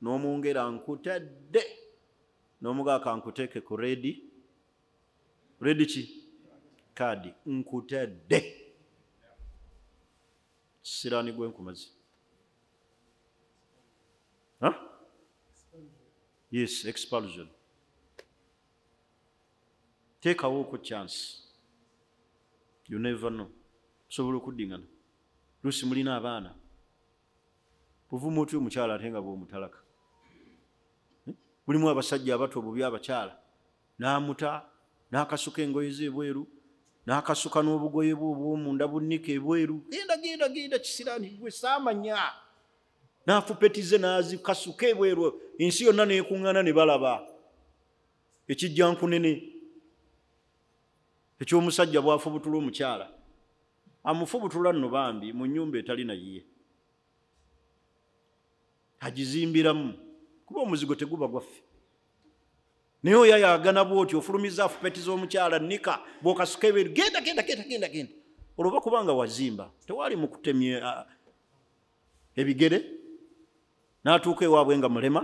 n'omwongera nkutadde n'omugaa kankuteeke ku redi ki kaadi nkutadde siraani gwe nkumazi yes expulsion teekawo ku chance you never know osobola okuddiŋŋana luusi mulina abaana buvuma otyo omukyala ate nga bw'omutalaka mulimu abasajja abato obubi abakyala n'amuta n'akasuka engoye ze ebweru n'akasuka n'obugoye bwe obw'omunda bunnika ebweru, genda kisirani gwe saamanya, n'afupetize n'azikasuka ebweru, ensi yonna neekuŋŋaana ne balaba ekijja nkunene eky'omusajja bw'afubutula omukyala, amufubutula nno bambi mu nnyumba etali nayiye, agizimbiramu kuba omuzigo teguba gwaffe. Naye oyo ayagana bw'oti ofulumiza afupetiza omukyala nnika bw'okasuka ebweru, genda olwoba kubanga wazimba, tewali mu kutemya ebigere n'atuuka ewaabwe nga mulema.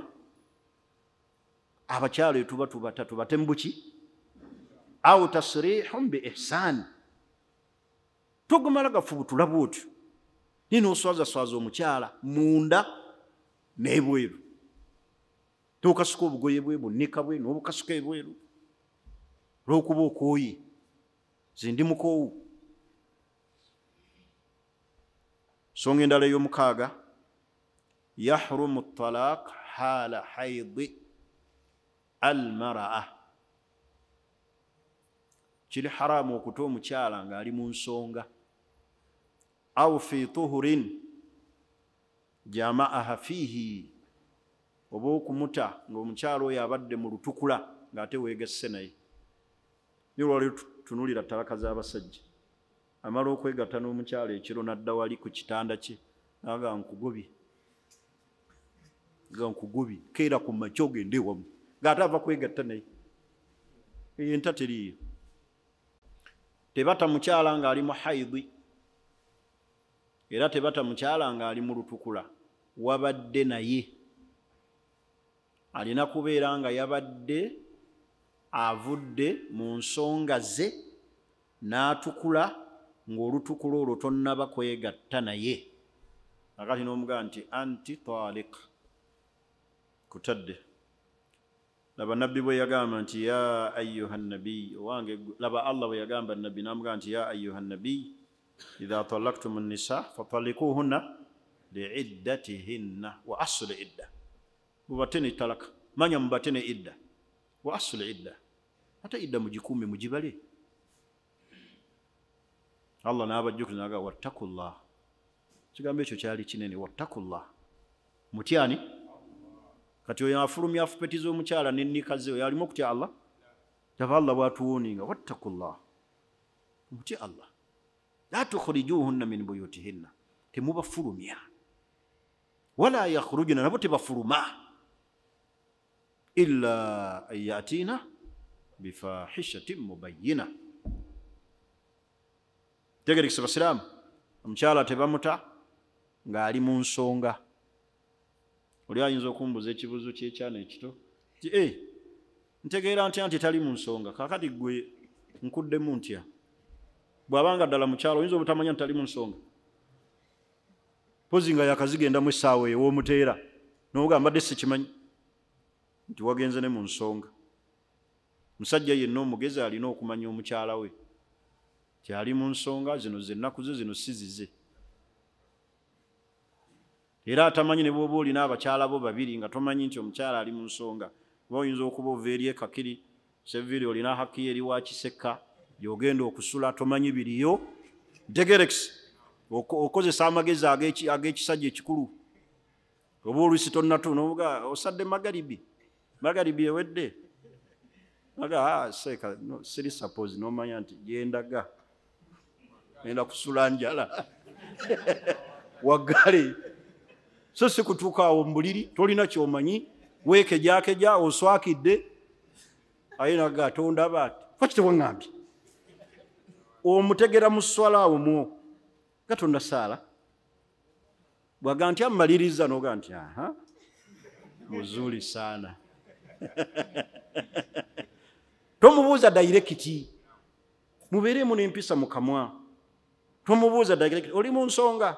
Abakyala etuba tubate mu buki au tasrihun bi ihsani, togumala gafubutula bw'otyo naye n'oswazaswaza omukyala munda n'ebweru, tokasuka obugoye bwe bunnika bwe n'obukasuka ebweru olw'okuba okooye, nze ndi mukoowu. Songa endala ey'omukaaga, yahrumu talaq haala haidi almaraa, kiri haramu okuta omukyala ng'ali mu nsonga, au fi tuhurin jamaaha fiihi, oba okumuta ng'omukyala oyo abadde mu lutukula ng'ate weegasse naye. Naye olwaleero tunulira talaka z'abasajja, amala okwegatta n'omukyala ekiro n'adda wali ku kitanda kye naga nkugobye keera ku makya ogende ewamu, ng'ate ava kwegatta naye. Eyo enta teriiyo. Tebata mukyala ng'ali mu haidi, era tebata mukyala ng'ali mu lutukula, wabadde naye alina kubeera nga yabadde avudde mu nsonga ze n'atukula, ng'olutukula olwo tonnaba kwegatta naye. Akati n'omugamba nti anti taliq, kutadde. Laba nabbi bwe yagamba nti ya ayyuha nabiy, owange laba Allah bwe yagamba nabbi n'amugamba nti ya ayyuha nabiy idha talaqtum an-nisa fatalliquhunna li'iddatihinna wa asli idda. Mubatene talaka, manya mubatene idda wa asli idda, ate idda mugikuume mugibale. Allah n'abajjukira n'aga wattakullah, kigambo ekyo kyali kinene, wattakullah, mutyani. Kati oyo afulumya afupetiza omukyala n'ennika ze, oyo alimu okutya Allah? Laba Allah bw'atuwooninga, wattakullah, mutya Allah. La tukhrijuhunna min buyutihinna, temubafulumya, wala yakhrujna, nabo tebafuluma, illa an yatina bifahishatin mubayyina. Tegerikisa basiraamu, omukyala tebamuta ng'ali mu nsonga. Oli ayinza okumbuza ekibuzo ky'ekyana ekito ti ntegeera ntya nti tali mu nsonga, kaakati gwe nkuddemu ntya? Bw'abanga ddala mukyalo oyinza obutamanya nti tali mu nsonga, pozi nga yakazigendamu essaawa eyo w'omuteera n'ogamba mbadde sikimanyi nti wagenze ne mu nsonga. Musajja yenna omugezi alina okumanya omukyala we kyali mu nsonga, zino zennaku ze, zino si zize. Era atamanyi ne bw'oba olina abakyala bo babiri nga tomanyi nti omukyala ali mu nsonga, oba oyinza okuba ova eri ekakiri seviri olina haki eri wa kisekka gy'ogenda okusula, tomanyi biriyo. Ntegerekisi okozesa amagezi ag'ekisajja ekikulu, oba oluusi tonnatu n'ovuga osadde magaribi ewedde, aga seeka siri suppose n'omanya nti gyendaga enda kusula njala waggale. So si kutuuka awo mu buliri tolina kyomanyi, weekejakeja oswakidde, aye naga tondaba ati lwaki tewaŋŋambye? Omutegera mu swala awo mwo gatonda saala, bwaga nti ammaliriza n'oga nti aha muzuli saana. Tomubuuza dairekiti, mubeeremu n'empisa mu kamwa. Tomubuuza dairekiti, oli mu nsonga.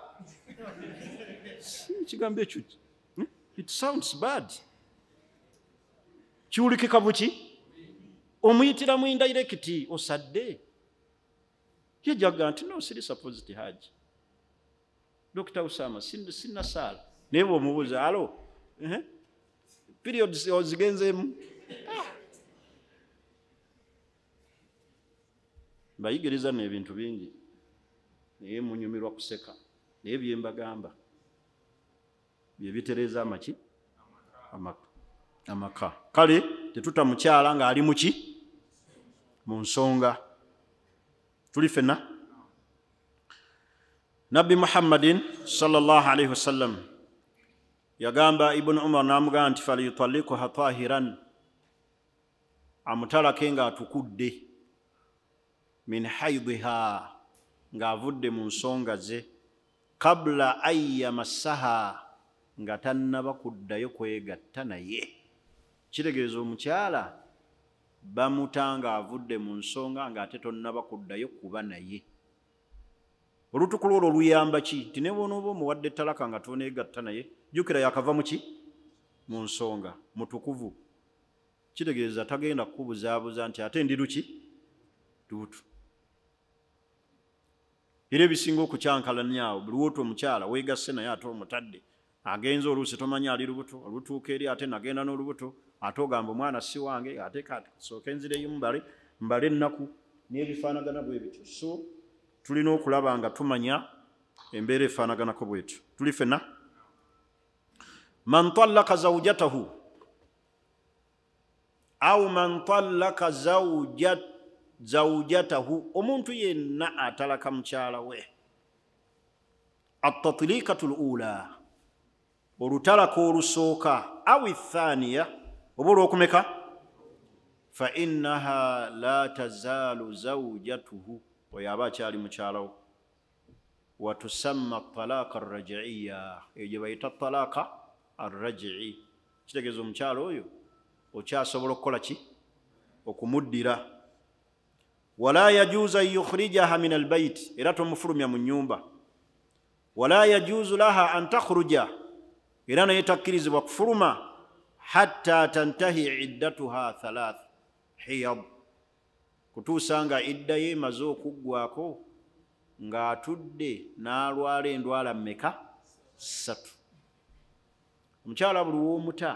Kigambo ekyo it sounds bad. Kiwulikika buki? Omuyitiramu indirecti osadde. Yejaga nti no siri supposed haji. Dr. Usama sinna saala. Naye bw'omubuuza alo periods ozigenzeemu. bayigiriza n'ebintu bingi naye munyumirwa kuseka naye byembagamba byebitereza amaki amaka kale tetuta mukyala ng'ali muki mu nsonga tuli fenna nabbi muhammadin sallallahu alaihi wasallam yagamba ibn umar namugamba nti falyutalikuha tahiran amutalake ng'atukudde min haidhiha ng'avudde mu nsonga ze kabula an yamassaha nga tannaba kuddayo kwegatta naye kitegeeza omukyala bamutanga avudde mu nsonga ng'ate tonnaba kuddayo kuba naye olutuku lwolwo luyamba ki nti ne bw'onooba omuwadde ettalaka nga toneegatta naye jjukira yakava mu ki mu nsonga mutukuvu kitegeeza tagenda kukubuzaabuza nti ate ndi luki tuutu era ebisinga okukyankalanyaawo buli woota omukyala weegasse naye ate omutadde agenza oluusi tomanyi ali lubuto olutuuka eri ate nagenda n'olubuto ate ogamba omwana si wange ate kati sooka enzireyo mbale ennaku n'ebifaanagana bwe bityo so tulina okulaba nga tumanya embeera efaanaganako bwetyo tuli fenna man tallaka zawjatahu au man tallaka zawjatahu omuntu yenna atalaka mukyala we at-tatliqatu al-ula olutalaka olusooka awi thaniya oba olwokumeka fa innaha la tazaalu zawjatuhu oyo aba akyali mukyalawo watusamma talaaka arrajiiya eyo gye bayita talaaka arrajii kitegeeza omukyala oyo okyasobola okukola ki okumuddira wala yajuuzu an yukhrijaha min albayiti era tomufulumya mu nnyumba wala yajuuzu laha an takhruja era naye takkirizibwa kufuluma hatta tantahi iddatuha thalath hiyad kutuusa nga idda ye emaze okuggwako ng'atudde n'alwala endwala mmeka 3 omukyala buli w'omuta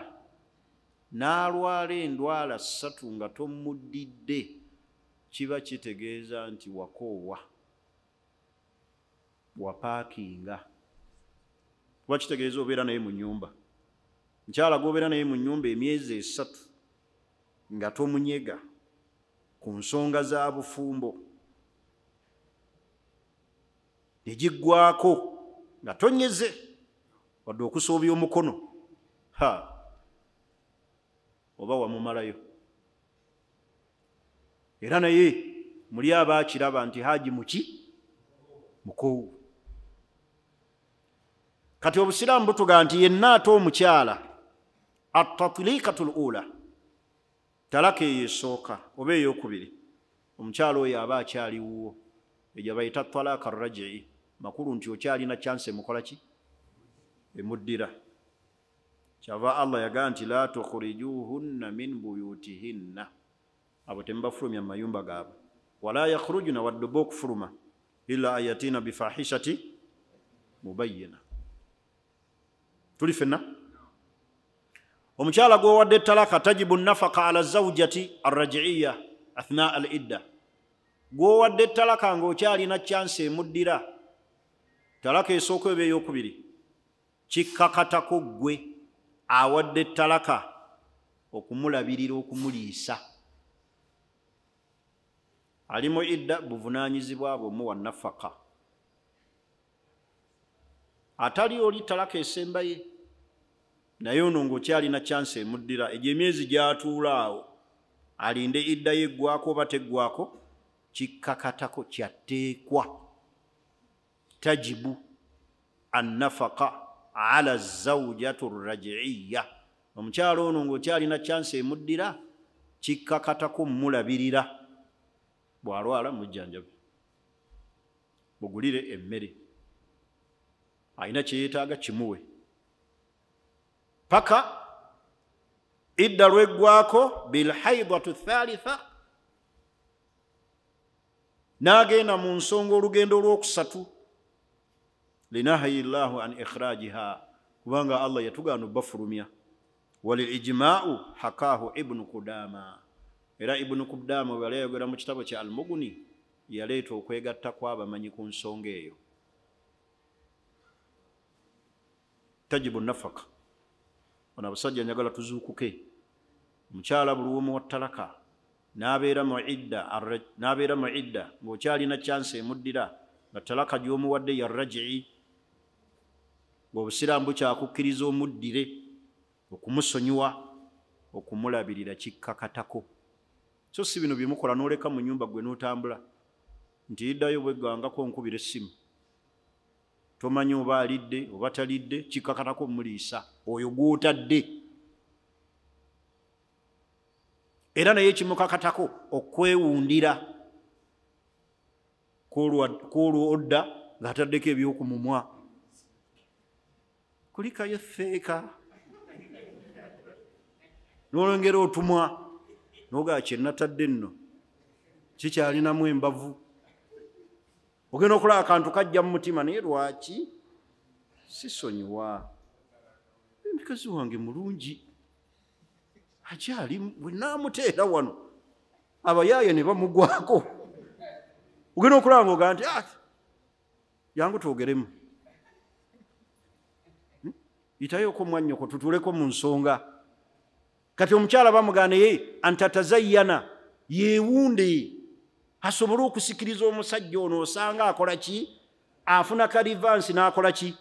n'alwala endwala 3 nga tomuddidde kiba kitegeeza nti wakoowa wapaakinga kuba kitegeeza obeera naye mu nnyumba mukyala gw'obeera naye mu nnyumba emyezi 3 nga tomunyega ku nsonga za bufumbo negiggwako nga tonyeze wadde okusoobya omukono oba wamumalayo era naye muli abaakiraba nti haji muki mukoowu kati obusiraamu butuga nti yenna ate omukyala at-tatliqatu al-ula talaka eyo esooka oba eyokubiri omukyala oyo aba akyaliwo egyo bayita talaaka arrajii makulu nti okyalina chance emukola ki emuddira kyava allah yagaa nti la tukhrijuhunna min buyutihinna abo temubafulumya mu mayumba gaabwe wala yakhrujuna wadde oba okufuluma illa an yatina bifahishati mubayyina tuli fenna omukyala gwowadde ettalaka tajibu nafaka ala zawjati arrajiiya athna al idda gwowadde ettalaka ng'okyalina chance emuddira talaka esooka eba eyokubiri kikkakatako ggwe awadde ettalaka okumulabirira okumuliisa alimu idda buvunaanyizibwa bwomuwa nafaka atali oli talaka esembaye naye ono ng'okyalina chance emuddira egyo emyezi gy'atuula awo alinde idda yeggwako oba teggwako kikkakatako kyatteekwa tajibu annafaka ala zawjatu rrajiiya omukyalo ono ng'okyalina chance emuddira kikkakatako mulabirira bw'alwala mujjanjabe mugulire emmere alina kyeyeetaaga kimuwe paka idda lweggwako bilhaidatu thalitha n'agenda mu nsonga olugendo olwokusatu linahayi llahu an ikhrajiha kubanga allah yatugaana obbafulumya walilijmau hakahu ibnu kudama era ibnu kudama bwe yayogera mu kitabo kya almuguni yaleeta okwegatta kw'abamanyi ku nsonga eyo. Tajibu nafaka. Ono abasajja njagala tuzuukuke. Omukyala buli omu wa ttalaka n'abeera mu idda ng'okyalina chansi emuddira nga ttalaka gy'omuwadde ya rajii, ng'obusiraamu bukyakukkiriza omuddire okumusonyiwa, okumulabirira kikkakatako. So si bino bye mukola n'oleka mu nnyumba gwe n'otambula nti iddayo bweggangako nkubira essimu, tomanyi oba alidde oba talidde, kikkakatako muliisa oyo gw'otadde. Era naye kimukakatako okwewundira kw'olwo odda ng'ataddeko ebyokumumwa. Kulikayo effeeka n'olengera otumwa n'ogaa kye natadde nno kikyalinamu embavu. Ogenda okulaba akantu kajja mu mutima naye lwaki sisonyiwa? Mukazi wange mulungi akyali bwe naamuteera wano abayaaye ne bamugwako. Ogenda okulaba ng'ogaa nti jangu twogeremu, yitayoko mwannyoko tutuuleko mu nsonga. Kati omukyala bamugana naye antatazayyana, yeewunde asobole okusikiriza omusajja ono. Osanga akola ki? Afuna kalivansi n'akola ki?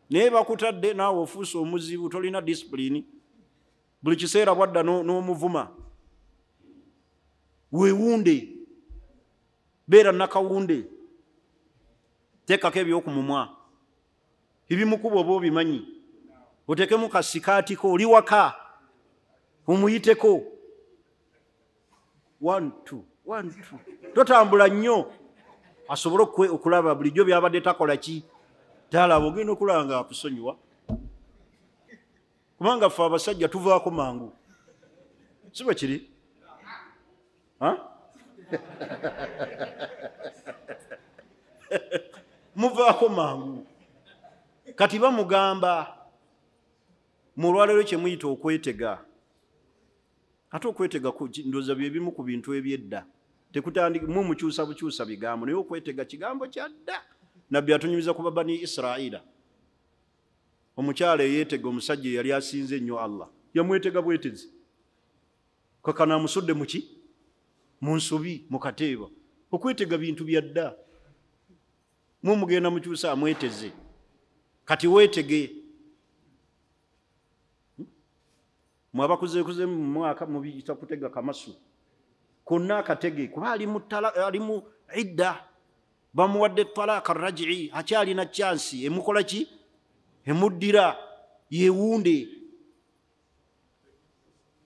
Naye bakutadde naawe ofuuse omuzibu, tolina disipulini, buli kiseera bwadda n'omuvuma. Weewunde, beera nakawunde, teekako ebyokumumwa, ebimukuba oba obimanyi, otekemu kasikaatiko, oli waka omuyiteko. 1 2 1 2, totambula nnyo asobole okulaba bulijjo byabadde takola ki? Talaba. Ogenda okulaba nga akusonyiwa, kubanga ffe abasajja tuvaako mangu. Si bwe kiri? Muvaako mangu. Kati bamugamba mu lwaleero kye muyita okwetega. Ate okwetega ndowooza bye bimu ku bintu eby'edda. Tekutandika mu mukyusa bukyusa bigambo, naye okwetega kigambo kya dda. Nabbi atunyumiza ku Bani Israila. Omukyala eyeetega omusajja yali asinze ennyo Allah, yamwetega bwetezi. Kakana amusudde mu ki? Mu nsobi, mu kateeba. Okwetega bintu bya dda. Mu mugenda mukyusa amweteze. Kati weetege. Mwabakuzeekuze mu mwaka mubiyita kutega kamasu. Konna akatege kuba ali mu idda, bamuwadde talaka rajii, akyalina chansi emukola ki? Emuddira, yeewunde.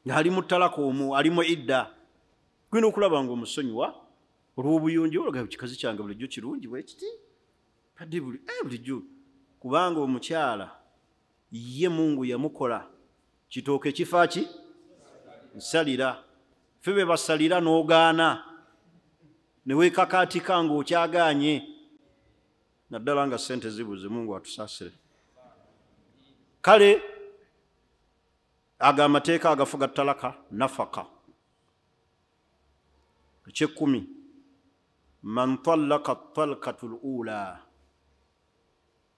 Ali mu talaka omwo, ali mu idda. Gwina okulaba ng'omusonyiwa olw'obuyonjo, olaga kikazi kyange bulijjo kirungi bwe kiti kadde bulijjo. Kubanga omukyala ye Mungu yamukola kitooke kifa ki? Nsalira. Ffe be basalira n'ogaana ne weekakaatika ng'okyagaanye, naddala nga ssente zibuze. Mungu atusaasire. Kale ago amateeka agafuga talaka nafaka. Eky'ekkumi, man tallaka talkatul ula,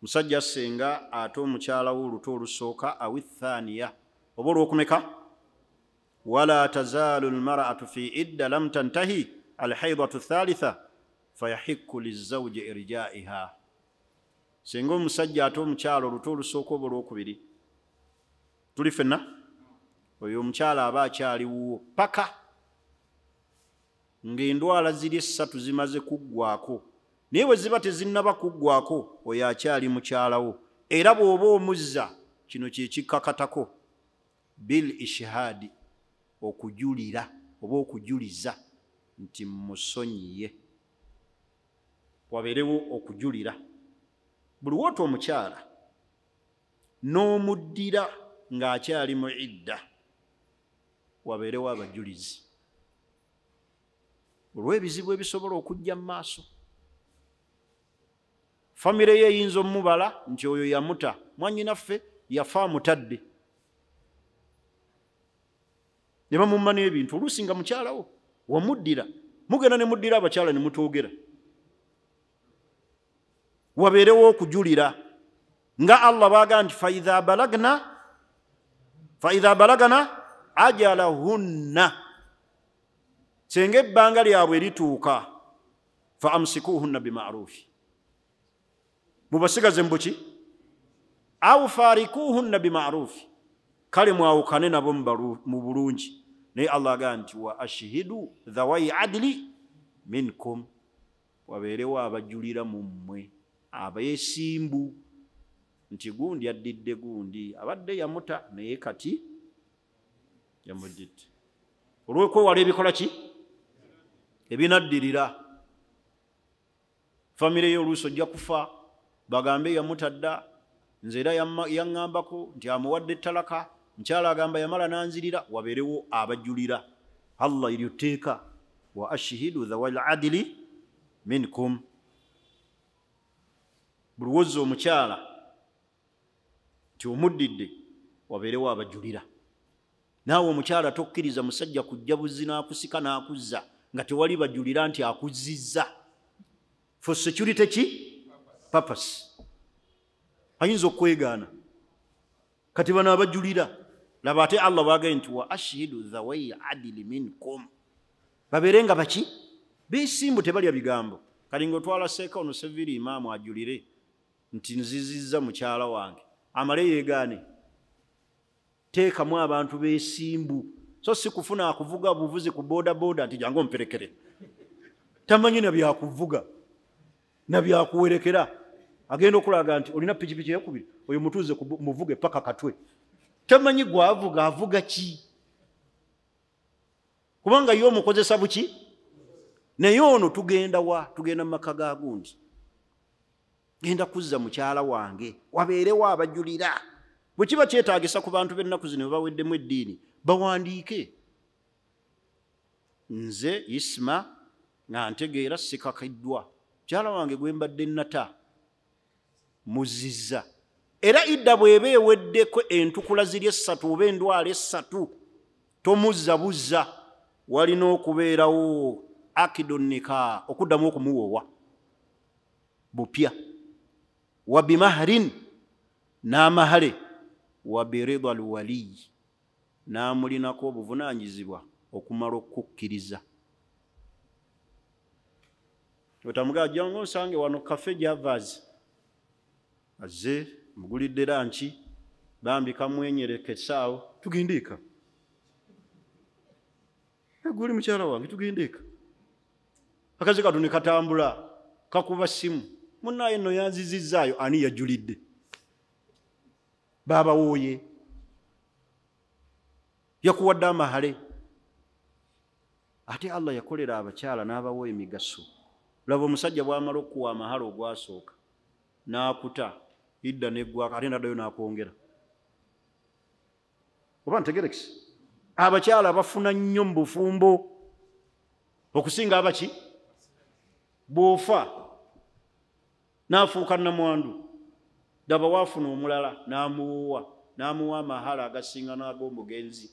musajja senga ate omukyala we oluto olusooka, awi thaniya oba olwokumeka. Wala tazaalu almar'atu fi idda lam tantahi alhaidatu thalitha fayahikku lizawji irjaiha. Senga omusajja ate omukyala oluto olusooka oba olwokubiri, tuli ffenna, oyo omukyala aba akyaliwo paka ng'endwala ziri 3 zimaze kuggwako. Naye bwe ziba tezinnaba kuggwako, oyo akyali mukyalawo. Era bw'oba omuzza, kino kye kikkakatako, bil ishhaadi, okujulira oba okujuliza nti musonyiye. Wabeerewo okujulira. Buli woota omukyala n'omuddira ng'akyali mu idda, wabeerewo abajulizi olw'ebizibu ebisobola okujja mu maaso. Famire ye eyinza omubala nti oyo yamuta, mwannyinaffe yafa amutadde, ne bamumma n'ebintu. Oluusi nga mukyalawo wamuddira mugenda ne muddira abakyala ne mutoogera wabeerewo okujulira nga Allah baga nti faidha balagna ajalahunna senga ebbanga lyabwe erituuka fa amsikuhunna bima'rufi mubasigaze mbuki au farikuhunna bima'rufi kale mwawukane nabo mu bulungi naye Allah aga nti wa ashhidu dhawai adli minkum wabeerewo abajulira mu mmwe abeesimbu nti gundi addidde gundi abadde yamuta naye kati yamuddidde olw'okwewala ebikola ki ebinaddirira famire y'oluusi ojja kufa bagambe yamutadda nze era yaŋŋambako nti amuwadde ettalaka mukyala agamba yamala nanzirira wabeerewo abajulira Allah eryo tteeka wa ashhidu dhawal adli minkum buli wozza omukyala nti omuddidde wabeerewo abajulira naawe omukyala tokkiriza musajja kujja buzzi n'akusika n'akuzza nga tewali bajulira nti akuzzizza for security ki purpose ayinza okwegaana kati bano abajulira laba ate Allah bwagaye nti wa ashhidu dhawai adili minkum babeere nga baki beesimbu tebalya bigambo kali ng'otwala seeka ono seviri imaamu ajulire nti nzizizza mukyala wange amale yeegaane teekamu abantu beesimbu so si kufuna akuvuga buvuzi ku bodaboda nti jangu omperekere tamanyi na byakuvuga na byakuwerekera agenda okulaga nti olina pikipiki eyakubiri oyo mutuuze muvuge paka katwe tamanyi gwavuga avuga ki kubanga yo omukozesa buki naye ono tugenda mu maka ga gundi genda kuzza mukyala wange wabeerewo abajulira bwe kiba kyetaagisa ku bantu b'ennaku zino baweddemu eddiini bawandiike nze Isma nga ntegeera sikakiddwa mukyala wange gwe mbadde nata muzizza era idda bw'eba eweddeko entukula ziri 3 oba endwala 3 tomuzza buzza walina okubeerawo akidonika okuddamu okumuwoowa bupya wa bimahrin n'amahale wa birida alwaliyi n'amulinako obuvunaanyizibwa okumala okukkiriza otamugaa jangu nsange wano kafe javaazi azze mugulidde ranki bambi kamwenyereka essaawo tugendeeka guli mukyala wange tugendeeka akazi katu ne katambula kakuba simu munnaye nno yanzizizzaayo ani yajulidde baaba wooye yakuwadde amahale ate Allah yakolera abakyala n'abawa emigaso laba omusajja bw'amala okuwa amahale ogwasooka n'akuta idda neggwako ate naddayo n'akwongera oba ntegerekisi abakyala bafuna nnyo mu bufumbo okusinga abaki bw'ofa n'afuuka nnamwandu daba waafuna omulala n'amuwa amahale agasinga n'ag'omugenzi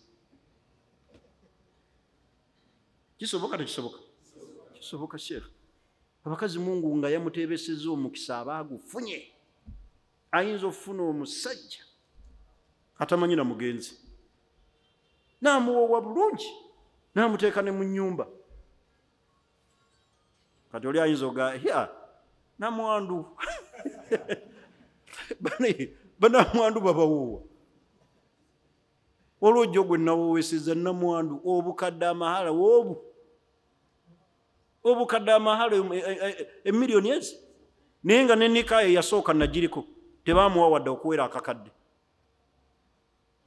kisoboka tekisoboka kisoboka sheekh abakazi Mungu nga yamuteebesezza omukisa abaagufunye ayinza okufuna omusajja atamanyi na mugenzi n'amuwoowa bulungi n'amuteeka ne mu nnyumba kati oli ayinza oga namwandu banamwandu babawoowa olwojjo gwe nawooweseza namwandu obukadde amahala obukadde amahala emiliyoni ezi naye nga nenika eyasooka nagiriko tebamuwa wadde okuwera akakadde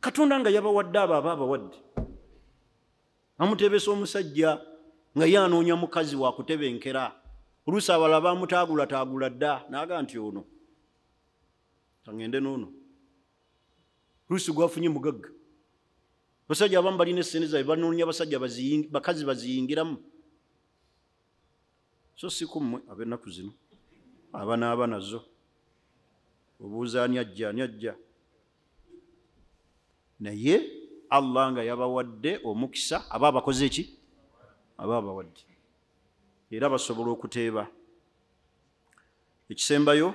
Katonda nga yabawadde abo abawadde amuteebesa omusajja nga yanoonya mukazi wa kutebenkera oluusi abalala bamutaagulataagula dda naaga nti ono tangende noono oluusi gwafunye mugagga basajja abamu balina essente zaabwe banoonya bakazi baziyingiramu so si ku mmwe ab'ennaku zino abanaaba nazo obuuza ani ajja naye Allah nga yabawadde omukisa aba abakoze eki aba abawadde era basobola okuteeba. Ekisembayo,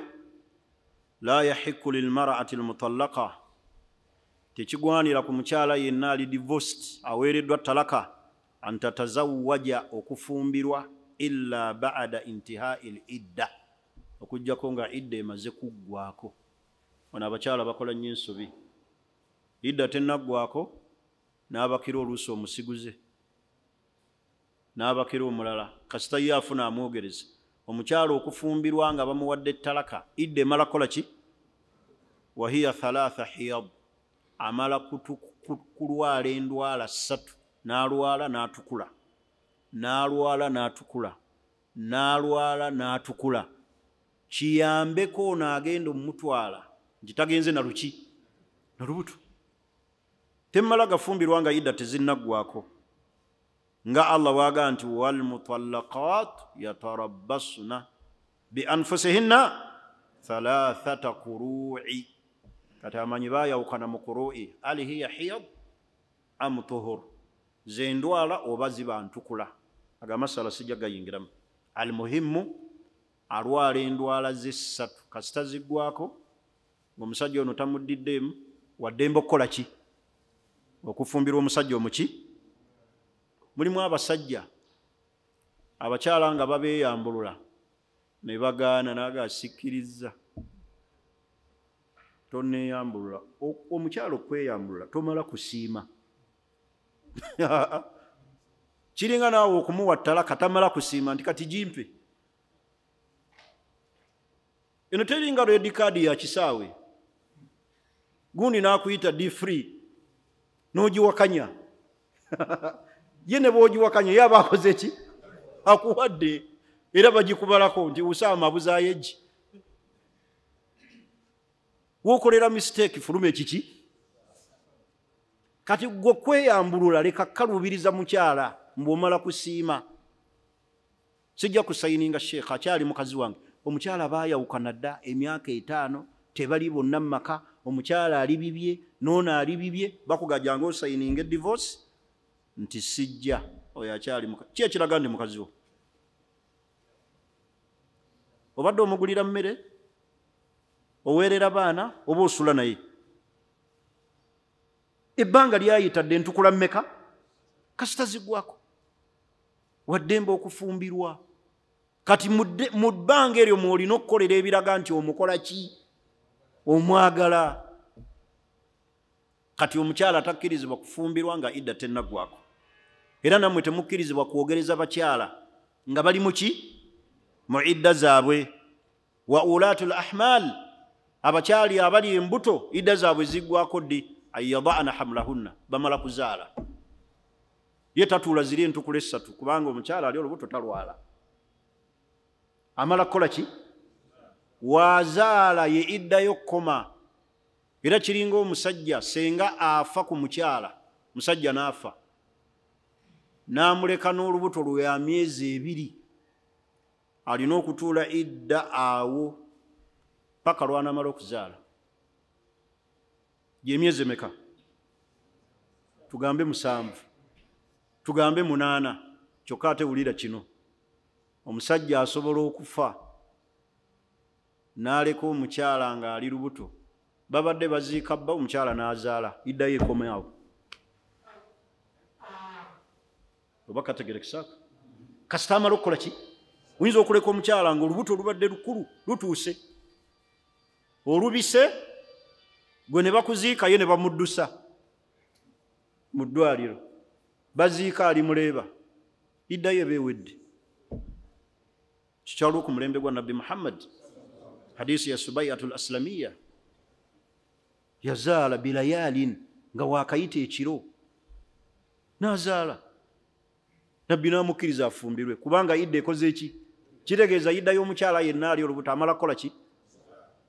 la yahiku lilmar'ati almutallaqa, tekigwanira ku mukyala yenna ali divorced, aweereddwa talaka, an tatazawwaja, okufumbirwa, illa ba'da intihai lidda, okujjako nga idda emaze kuggwako. Wano abakyala bakola nnyo ensobi. Idda tennaggwako, n'abakira oluusi omusiguze, n'abakira omulala kasita ye afuna amwogereza. Omukyala okufumbirwa nga bamuwadde talaka, idda emala kola ki? Wahiya thalatha hiyad, amala kulwala endwala 3, n'alwala n'atukula, n'alwala n'atukula, n'alwala n'atukula. Kiyambeko n'agenda omutwala nti tagenze na luki? Na lubuto. Temmala gafumbirwa nga idda tezinnaggwako. Nga Allah waaga nti walmutallaqat yatarabbasna bi anfusihinna 3 quru'i. Kati amanyi baayawukana mu quru'i, ali hiya hiyad am tuhur, zendwala oba ziba ntukula. Aga masala sijja gayingiramu. Almuhimmu alwala endwala ze 3 kasita ziggwako, omusajja ono tamuddiddeemu, waddembe okukola ki? Okufumbirwa omusajja omuki? Mulimu abasajja abakyala nga babeeyambulula ne bagaana, naga asikkiriza, tonneeyambulula. Omukyala okweyambulula tomala kusiima. Kiringa naawe okumuwa talaka tamala kusiima nti kati gimpe. Eno teringa red card ya kisaawe. Gundi n'akuyita di free n'ogiwakanya. Ye ne bw'ogiwakanya yaba akoze ki? Akuwadde. Era bagikubalako nti Usaama abuzaayo eggi. W'okolera mistake fuluma ekiki? Kati gwe kweyambulula leka kalubiriza mukyala mbw'omala kusiima. Sijja kusayininga sheekh akyali mukazi wange. Omukyala baayawukana dda emyaka 5, tebali bonna mu maka, omukyala ali bibye, n'ono ali bibye, bakugajanga osayininga divorce. Nti sijja, oyo akyali mukazi. Ki ekiraga ndi mukazi wo? Obadde omugulira mmere, oweerera baana, oba osula naye. Ebbanga lyayitadde entukula mmeka? Kasita ziggwako. Waddembe okufumbirwa. Kati mu bbanga eryo mw'olina okukolera ebiraga nti omukola ki? Omwagala. Kati omukyala atakkirizibwa kufumbirwa nga idda tennaggwako. Era nammwe temukkirizibwa kwogereza bakyala nga bali mu ki? Mu idda zaabwe. Wa ulatul ahmal, abakyali abali embuto idda zaabwe ziggwako ddi? Ayyada'na hamlahunna, bamala kuzaala. Ye tatuula ziri entukula 3 kubanga omukyala ali olubuto talwala. Amala kola ki? Wazaala ye iddayo koma. Era kiringa omusajja senga afa ku mukyala, musajja n'afa, n'amuleka n'olubuto lwa myezi 2, alina okutuula idda awo paka lw'anaamala okuzaala. Gy'emyezi emeka? Tugambe 7, tugambe 8. Kyokka ate wulira kino, omusajja asobola okufa n'aleka omukyala nga ali lubuto, babadde baziika bba, omukyala n'azaala, idda ye ekomeawo. Oba kategerekesako? Kasita amala okukola ki? Oyinza okuleka omukyala nga olubuto olubadde lukulu lutuuse, olubise, gwe ne bakuziika ye ne bamuddusa mu ddwaliro, baziika ali muleeba, idda ye beewedde. Kikyalo ku mulembe gwa Nabbi Muhammad, hadisi ya Subayatul Aslamiya, yazaala bilayaalin, nga waakayita ekiro n'azaala. Nabbi n'amukkiriza afumbirwe kubanga idda ekoze eki? Kitegeeza idda y'omukyala yenna ali olubuto amala kukola ki?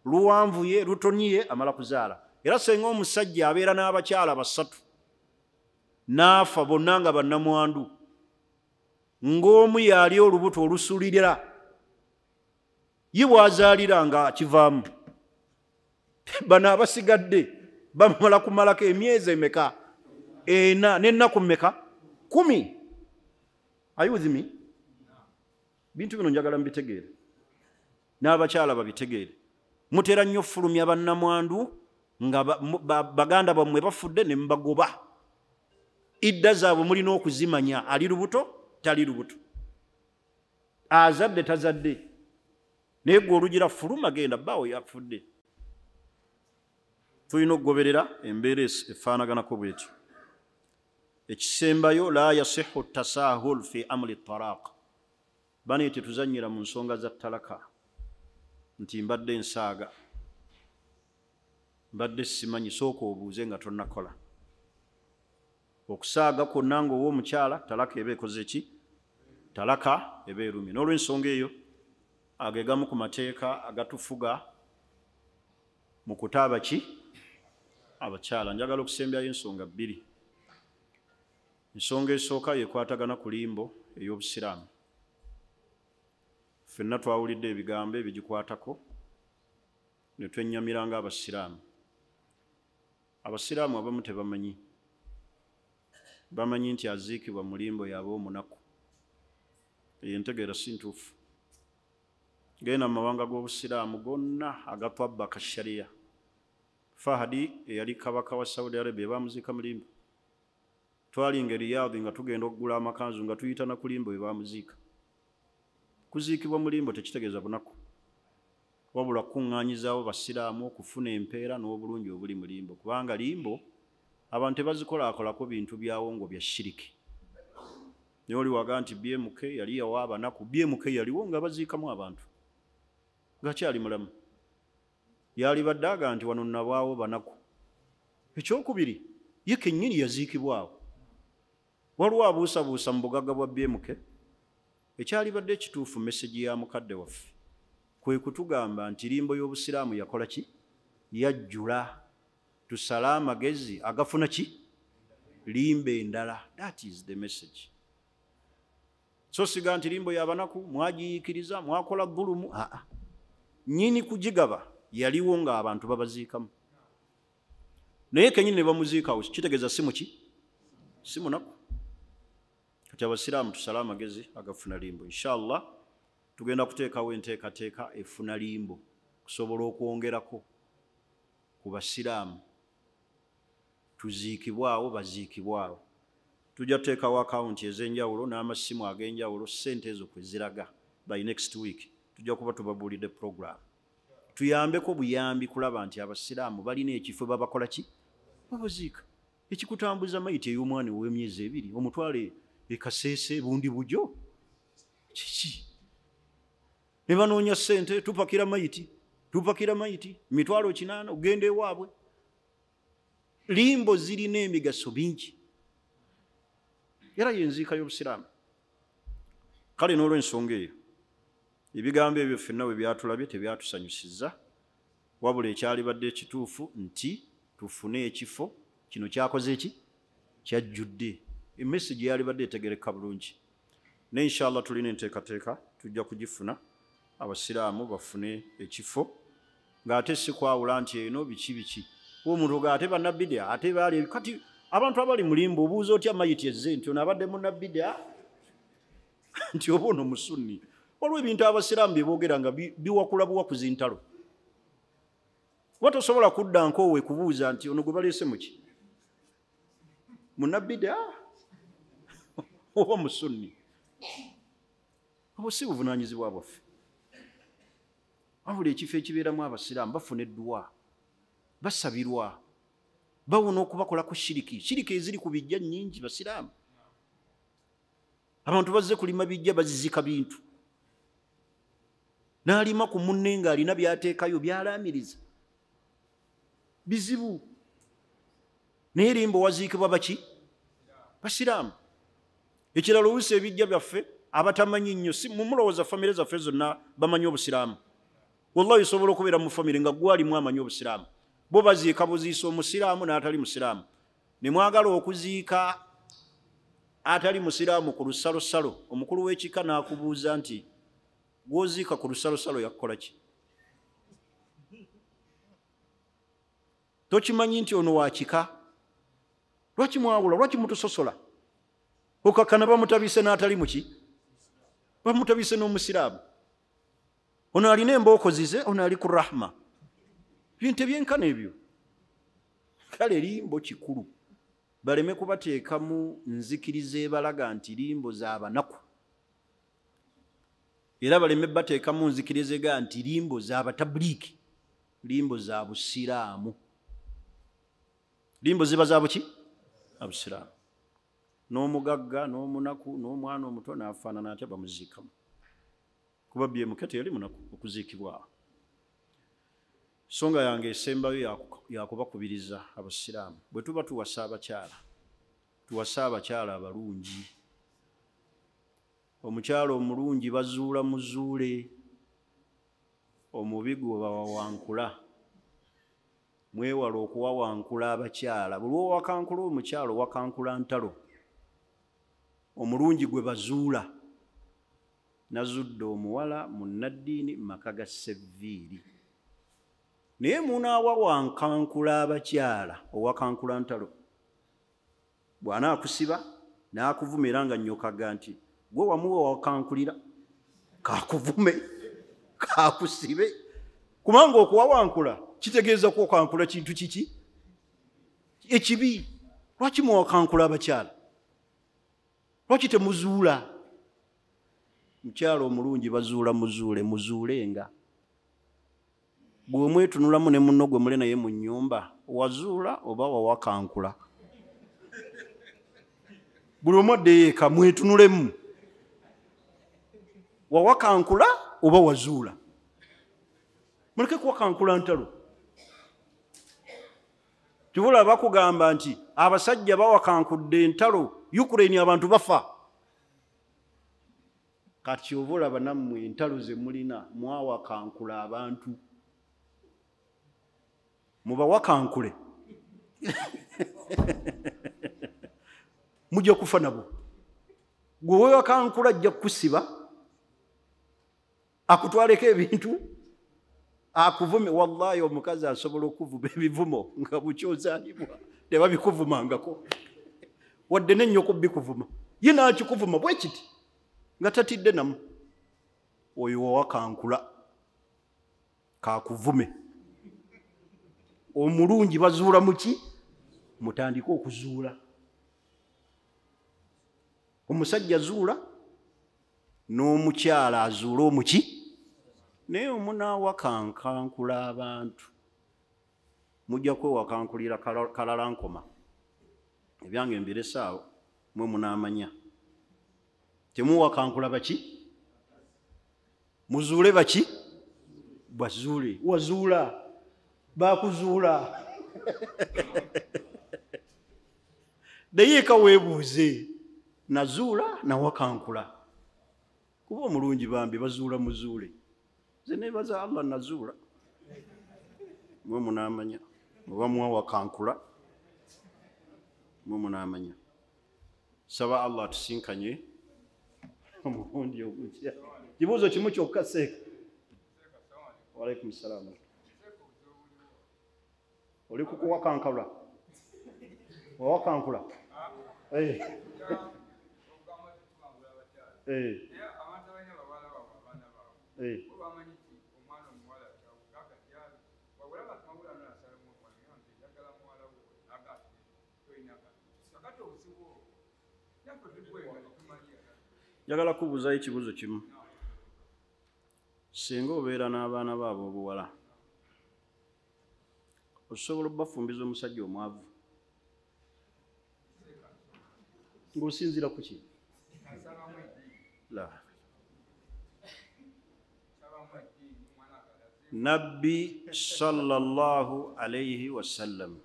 Luwanvuye, lutonyiye, amala kuzaala. Era senga omusajja abeera n'abakyala 3 n'afa bonna nga bannamwandu, ng'omu yali olubuto olusulirira, ye bw'azaalira nga kivaamu, bano abasigadde bamala kumalako emyezi emeka? 4 n'ennaku mmeka? 10. Are you with me? bintu bino njagala mbitegeere n'abakyala babitegeere. Mutera nnyo fulumya bannamwandu nga baganda bammwe bafudde ne mbagoba. Idda zaabwe mulina okuzimanya, ali lubuto tali lubuto, azadde tazadde, naye gwe olugira fuluma genda bbaawo yafudde. Tulina okugoberera embeera efaanaganako bwetyo. Ekisembayo la yasihu tasahul fi amri talaq. Bani tetuzanyira mu nsonga za talaka nti mbadde nsaaga, mbadde simanyi, sooka obuuze nga tonnakola. Okusaaga kwonna ng'ow'omukyala talaka eba ekoze ki? Talaka eba erumye. N'olw'ensonga eyo ago gamu ku mateeka agatufuga mu kutaaba ki? Abakyala. Njagala okusembyayo ensonga bbiri. Ensonga esooka yekwatagana ku limbo ey'obusiraamu. Ffenna twawulidde ebigambo ebigikwatako ne twenyamiranga abasiraamu. Abasiraamu abamu tebamanyi. Bamanyi nti aziikibwa mu limbo yaba omunaku. Eyo entegeera si ntuufu. Genda mu mawanga g'obusiraamu gonna agatwabbaka shariya. Fahadi eyali kabaka wa Saudi Arabia baamuziika mu limbo. Twalinga Riyadh nga tugenda okugula amakanzu nga tuyita na ku limbo baamuziika. Kuziikibwa mu limbo tekitegeeza bunaku, wabula kuŋŋaanyizaawo basiraamu okufuna empeera n'obulungi obuli mu limbo, kubanga limbo abantu tebazikolaakolako bintu byawo ngo bya shiriki. Naye oli waga nti BMK yali yawa abanaku, BMK yaliwo nga baziikamu abantu ng'akyali mulamu. Yali badde aga nti wano nabaawo banaku. Ekyokubiri, ye kennyini yaziikibwawo. Waliwo abuusabuusa mu bugagga bwa BMK. Ekyali badde ekituufu mesegi ya mukadde waffe kwe kutugamba nti limbo y'obusiraamu yakola ki? Yajjula. Tusale amagezi agafuna ki? Limbo endala. That is the message. So siga nti limbo y'abanaku mwagiyiikiriza, mwakola ggulumu. Nnyini kugigaba yaliwo nga abantu babaziikamu. Naye kennyini ne bamuziikawo, kitegeeza si muki? Si munaku. Kati abasiraamu tusale amagezi agafuna limbo. Inshallah tugenda kuteekawo enteekateeka efuna limbo kusobola okwongerako ku basiraamu. Tuziikibwawo baziikibwawo. Tujja tuteekawo akawunti ez'enjawulo n'amasimu ag'enjawulo, ssente ezo kwe ziraga. By next week tujja kuba tubabuulidde program. Tuyambeko buyambi kulaba nti abasiraamu balina ekifo babakola ki? Babaziika. Ekikutambuza mayiti ey'omwana ow'emyezi 2 omutwale ekaseese bundi bujo kiki? Ne banoonya ssente, tupakira mayiti mitwalo 8 ogenda ewaabwe. Limbo zirina emigaso bingi. Era yenziika y'obusiraamu. Kale n'olw'ensonga eyo ebigambo ebyo ffenna we byatulabye tebyatusanyusizza, wabula ekyali badde ekituufu nti tufune ekifo kino kyakoze ki? Kyajjudde. Emesegi yali badde etegereka bulungi. Ne inshallah tulina enteekateeka tujja kugifuna abasiraamu bafune ekifo ng'ate si kwawula nti eno biki omuntu ng'ate bannabbidia ate baali kati abantu abali mu limbo obuuza otya mayiti ezze nti ono abadde munnabbidia nti oba ono musunni. Waliwo ebintu abasiraamu bye boogera nga biwakula buwakuzi ntalo. Watosobola kudda nkoowe kubuuza nti ono gwe baleese muki? Munnabbidia oba musunni? Abo si buvunaanyizibwa bwaffe. Wabula ekifo ekibeeramu abasiraamu bafuna edduwa, basabirwa, bawona okubakola ku shiriki. Shiriki eziri ku bijja nnyingi basiraamu. Abantu bazze kulima bijja bazizika bintu. N'alima ku munne ng'alina byateekayo byalaamiriza. Bizibu. Naye limbo waziikibwa baki? Basiraamu. Ekirala oluusi ebijja byaffe abatamanyi nnyo, si mumulowooza famire zaffe zonna bamanyi obusiraamu. Wallahi sobola okubeera mu famire nga gwalimu amanyi obusiraamu. Bo baziika buziisa omusiraamu n'atali musiraamu. Ne mwagala okuziika atali musiraamu ku lusalosalo, omukulu w'ekika n'akubuuza nti gwoziika ku lusalosalo yakukola ki? Tokimanyi nti ono wakika? Lwaki mwawula? Lwaki mutusosola? Okakkana bamutabise n'atali muki? bamutabise n'omusiraamu. Ono alina embookozize, ono ali ku rahma. Bintu ebyenkana ebyo. Kale limbo kikulu. Baleme kubateekamu nzikiriza ebalaga nti limbo z'abanaku. Era baleme bateekamu nzikiriza ega nti limbo z'abatabuliiki. Limbo za busiraamu. Limbo ziba za buki? Abusiraamu. N'omugagga, n'omunaku, n'omwana omuto n'afaanana atya bamuziikamu. Kuba BMK teyali munaku okuziikibwawo. Songa yange esembayo yakubakubiriza abasiraamu. Bwe tuba tuwasa abakyala, tuwasa abakyala abalungi. Omukyala omulungi bazuula muzuule, omubi gwe bawawankula. Mwewala okuwawankula abakyala. Buli owakankula omukyala owakankula ntalo. Omulungi gwe bazuula. Nazudde omuwala munnaddiini maka ga Sevviiri. Naye munaawawankankula abakyala owakankula ntalo. Bw'anaakusiba n'akuvumira nga nnyokaga nti gwe wamuwa wakankulira kakuvume kakusibe. Kubanga okuwawankula kitegeeza ko okankula kintu kiki? Ekibi. Lwaki muwakankula abakyala? Lwaki temuzuula? Mukyala omulungi bazuula muzuule, muzuulenga. Bwe mwetunulamu ne munno gwe mule naye mu nnyumba, wazuula oba wawakankula? Buli omu addeyo eka mwetunulemu. Wawakankula oba wazuula? Muleke kuwakankula ntalo. Kibula bakugamba nti abasajja bawakankudde entalo, Ukraine abantu bafa. Kati obula banammwe entalo ze mulina mwawakankula abantu. Mubawakankule. Mujja kufa nabo. Gwe wewakankula ajja kukusiba, akutwaleko ebintu, akuvume. Wallahi omukazi asobola okuvuma ebivumo nga bukyozaalibwa tebabikuvumangako, wadde n'ennyoko bikuvuma, ye n'akikuvuma bwe kiti nga tatidde namu. Oyo wawakankula kakuvume. Omulungi bazuula muki? Mutandike okuzuula. Omusajja azuula, n'omukyala azuula omuki? Naye omunaawakankankula abantu mujja kwewakankulira kalala nkoma. Ebyange mbirese awo, mwe munaamanya. Temuwakankula baki? Muzuule baki? Bazuule. Wazuula. Bakuzuula. Naye eka weebuuze. Nazuula nawakankula. Kuba omulungi bambi bazuula muzuule. Nze neebaza Allah nazuula. Mwe munaamanya. Oba mwawakankula. Mwe munaamanya. Saba Allah tusinkanye omulundi ogujja. Kibuuzo kimu kyokka seeka. Wa alaikum salaam. Oli kukuwakankula? Wawakankula? Njagala kubuuzayo ekibuuzo kimu. Singa obeera n'abaana baabo obuwala, osobola okubafumbiza omusajja omwavu ng'osinziira ku ki? Nabbi sallallahu alayhi wasallam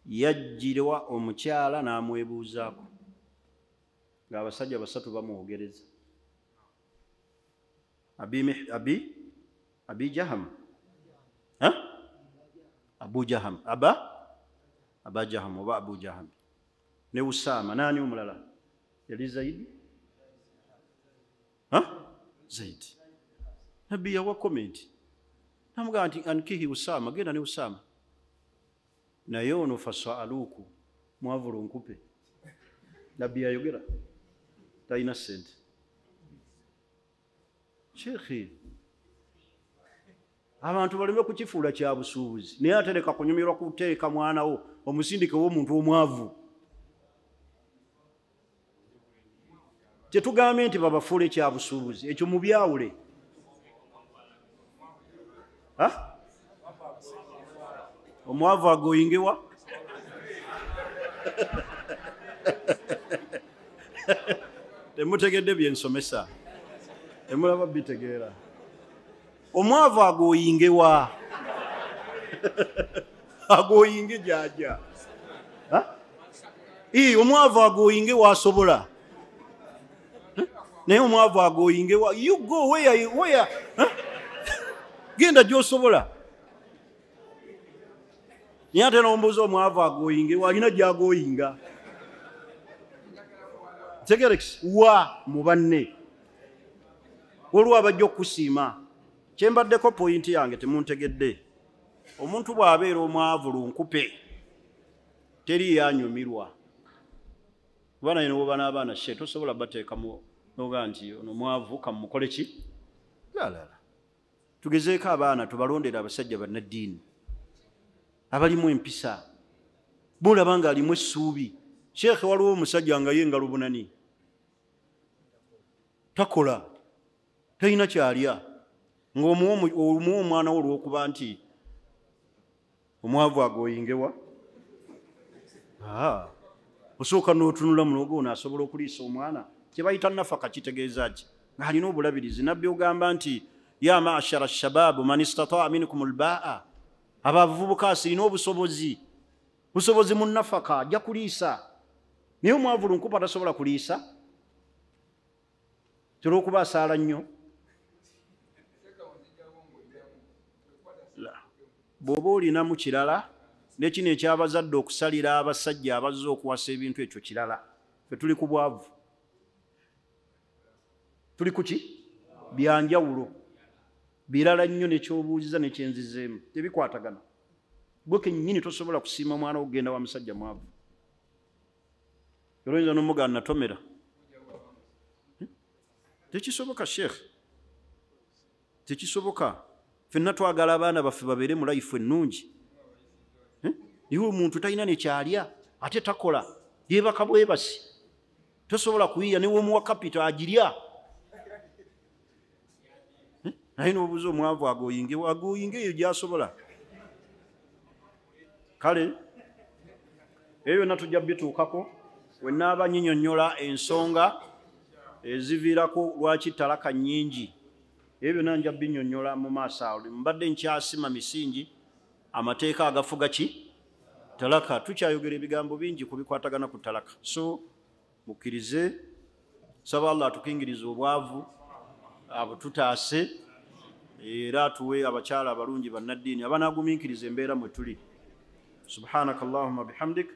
yajjirwa omukyala n'amwebuuzaako ng'abasajja basatu bamwogereza. Abi Jaham, Abu Jaham, Aba Jaham oba Abu Jaham ne Usama. Nani omulala? Yali Zaidi? Zaidi. Nabbi yawa komenti namugamba nti ankihi Usama, genda ne Usama. Naye ono fasaaluuku mwavula nkupe. Nabbi yayogera talina ssente. Sheekhe, abantu baleme kukifuula kya busuubuzi, naye ate leka kunyumirwa kuteeka mwana wo omusindike w'omuntu omwavu. Tetugambe nti babafuule kya busuubuzi, ekyo mubyawule. Omwavu agoyingewa? Temutegedde bye nsomesa, temulaba bitegeera. Omwavu agoyingewa? Agoyinge jaja. Omwavu agoyingewa asobola? Naye omwavu agoyingewa, you go where genda gy'osobola. Naye ate n'ombuuza omwavu agoyingewa, alina gy'agoyinga. Tegerekisi wa mu banne waliwo abajja okusiima. Kyembaddeko poyinti yange temuntegedde. Omuntu bw'abeera omwavu lunkupe teri yanyumirwa. Kuba naye n'oba n'abaana she tosobola bateekamu noga nti ono mwavu kamukole ki? Lala. Tugezeeko abaana tubalondera abasajja bannaddiini abalimu empisa. Bulaba nga alimu essuubi. Sheekhe, waliwo omusajja nga ye ngalo bunani, takola, talina kyalya, ng'omuwa omwana wo olw'okuba nti omwavu agoyingewa. Osooka n'otunula munogo ono asobola okuliisa omwana. Kye bayita nafaka kitegeeza ki? Ng'alina obulabirizi. Nabbi ogamba nti ya ma'ashara shababu man istataa minkum albaa, abavubuka asirina obusobozi mu nafaka ajja kuliisa. Naye omwavu lunkupa tasobola kuliisa, olw'okuba asaala nnyo. Bw'oba olinamu kirala, nekino ekyabazadde okusalira abasajja abazze okuwasa ebintu ekyo kirala. Ffe tuli ku bwavu. Tuli ku ki? Byanjawulo. Birala nnyo nekyobuuziza nekyenzizeemu. Tebikwatagana. Gwe kennyini tosobola kusiima mwana wo kugenda wa musajja mwavu. Olwoyinza n'omugaana natomera. Tekisoboka Sheekh. Tekisoboka. Ffenna twagala abaana baffe babeere mu life ennungi. Iwe omuntu talina nekyalya ate takola, yeebaka bwebasi. Tosobola kuyiya ne womuwa kapita agirya. Naye n'obuuza omwavu agoyinge eyo gy'asobola. Kale ebyo byonna tujja bituukako we nnaaba nnyinnyonnyola ensonga eziviirako lwaki talaka nnyingi. Ebyo byonna nja binnyonnyola mu maaso awo. Mbadde nkyasima misingi amateeka agafuga ki? Talaka. Tukyayogera ebigambo bingi ku bikwatagana ku talaka. So mukkirize, saba Allah atukingirize obwavu abututaase era atuwe abakyala abalungi bannaddiini abanaagumiikiriza embeera mwe tuli. Subhanaka Allahumma bihamdik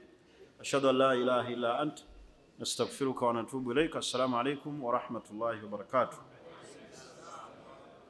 ashhadu an la ilaha illa ant nastaghfiruka wa natubu ilayka. Assalamu alaikum wa rahmatullahi wa barakatuh.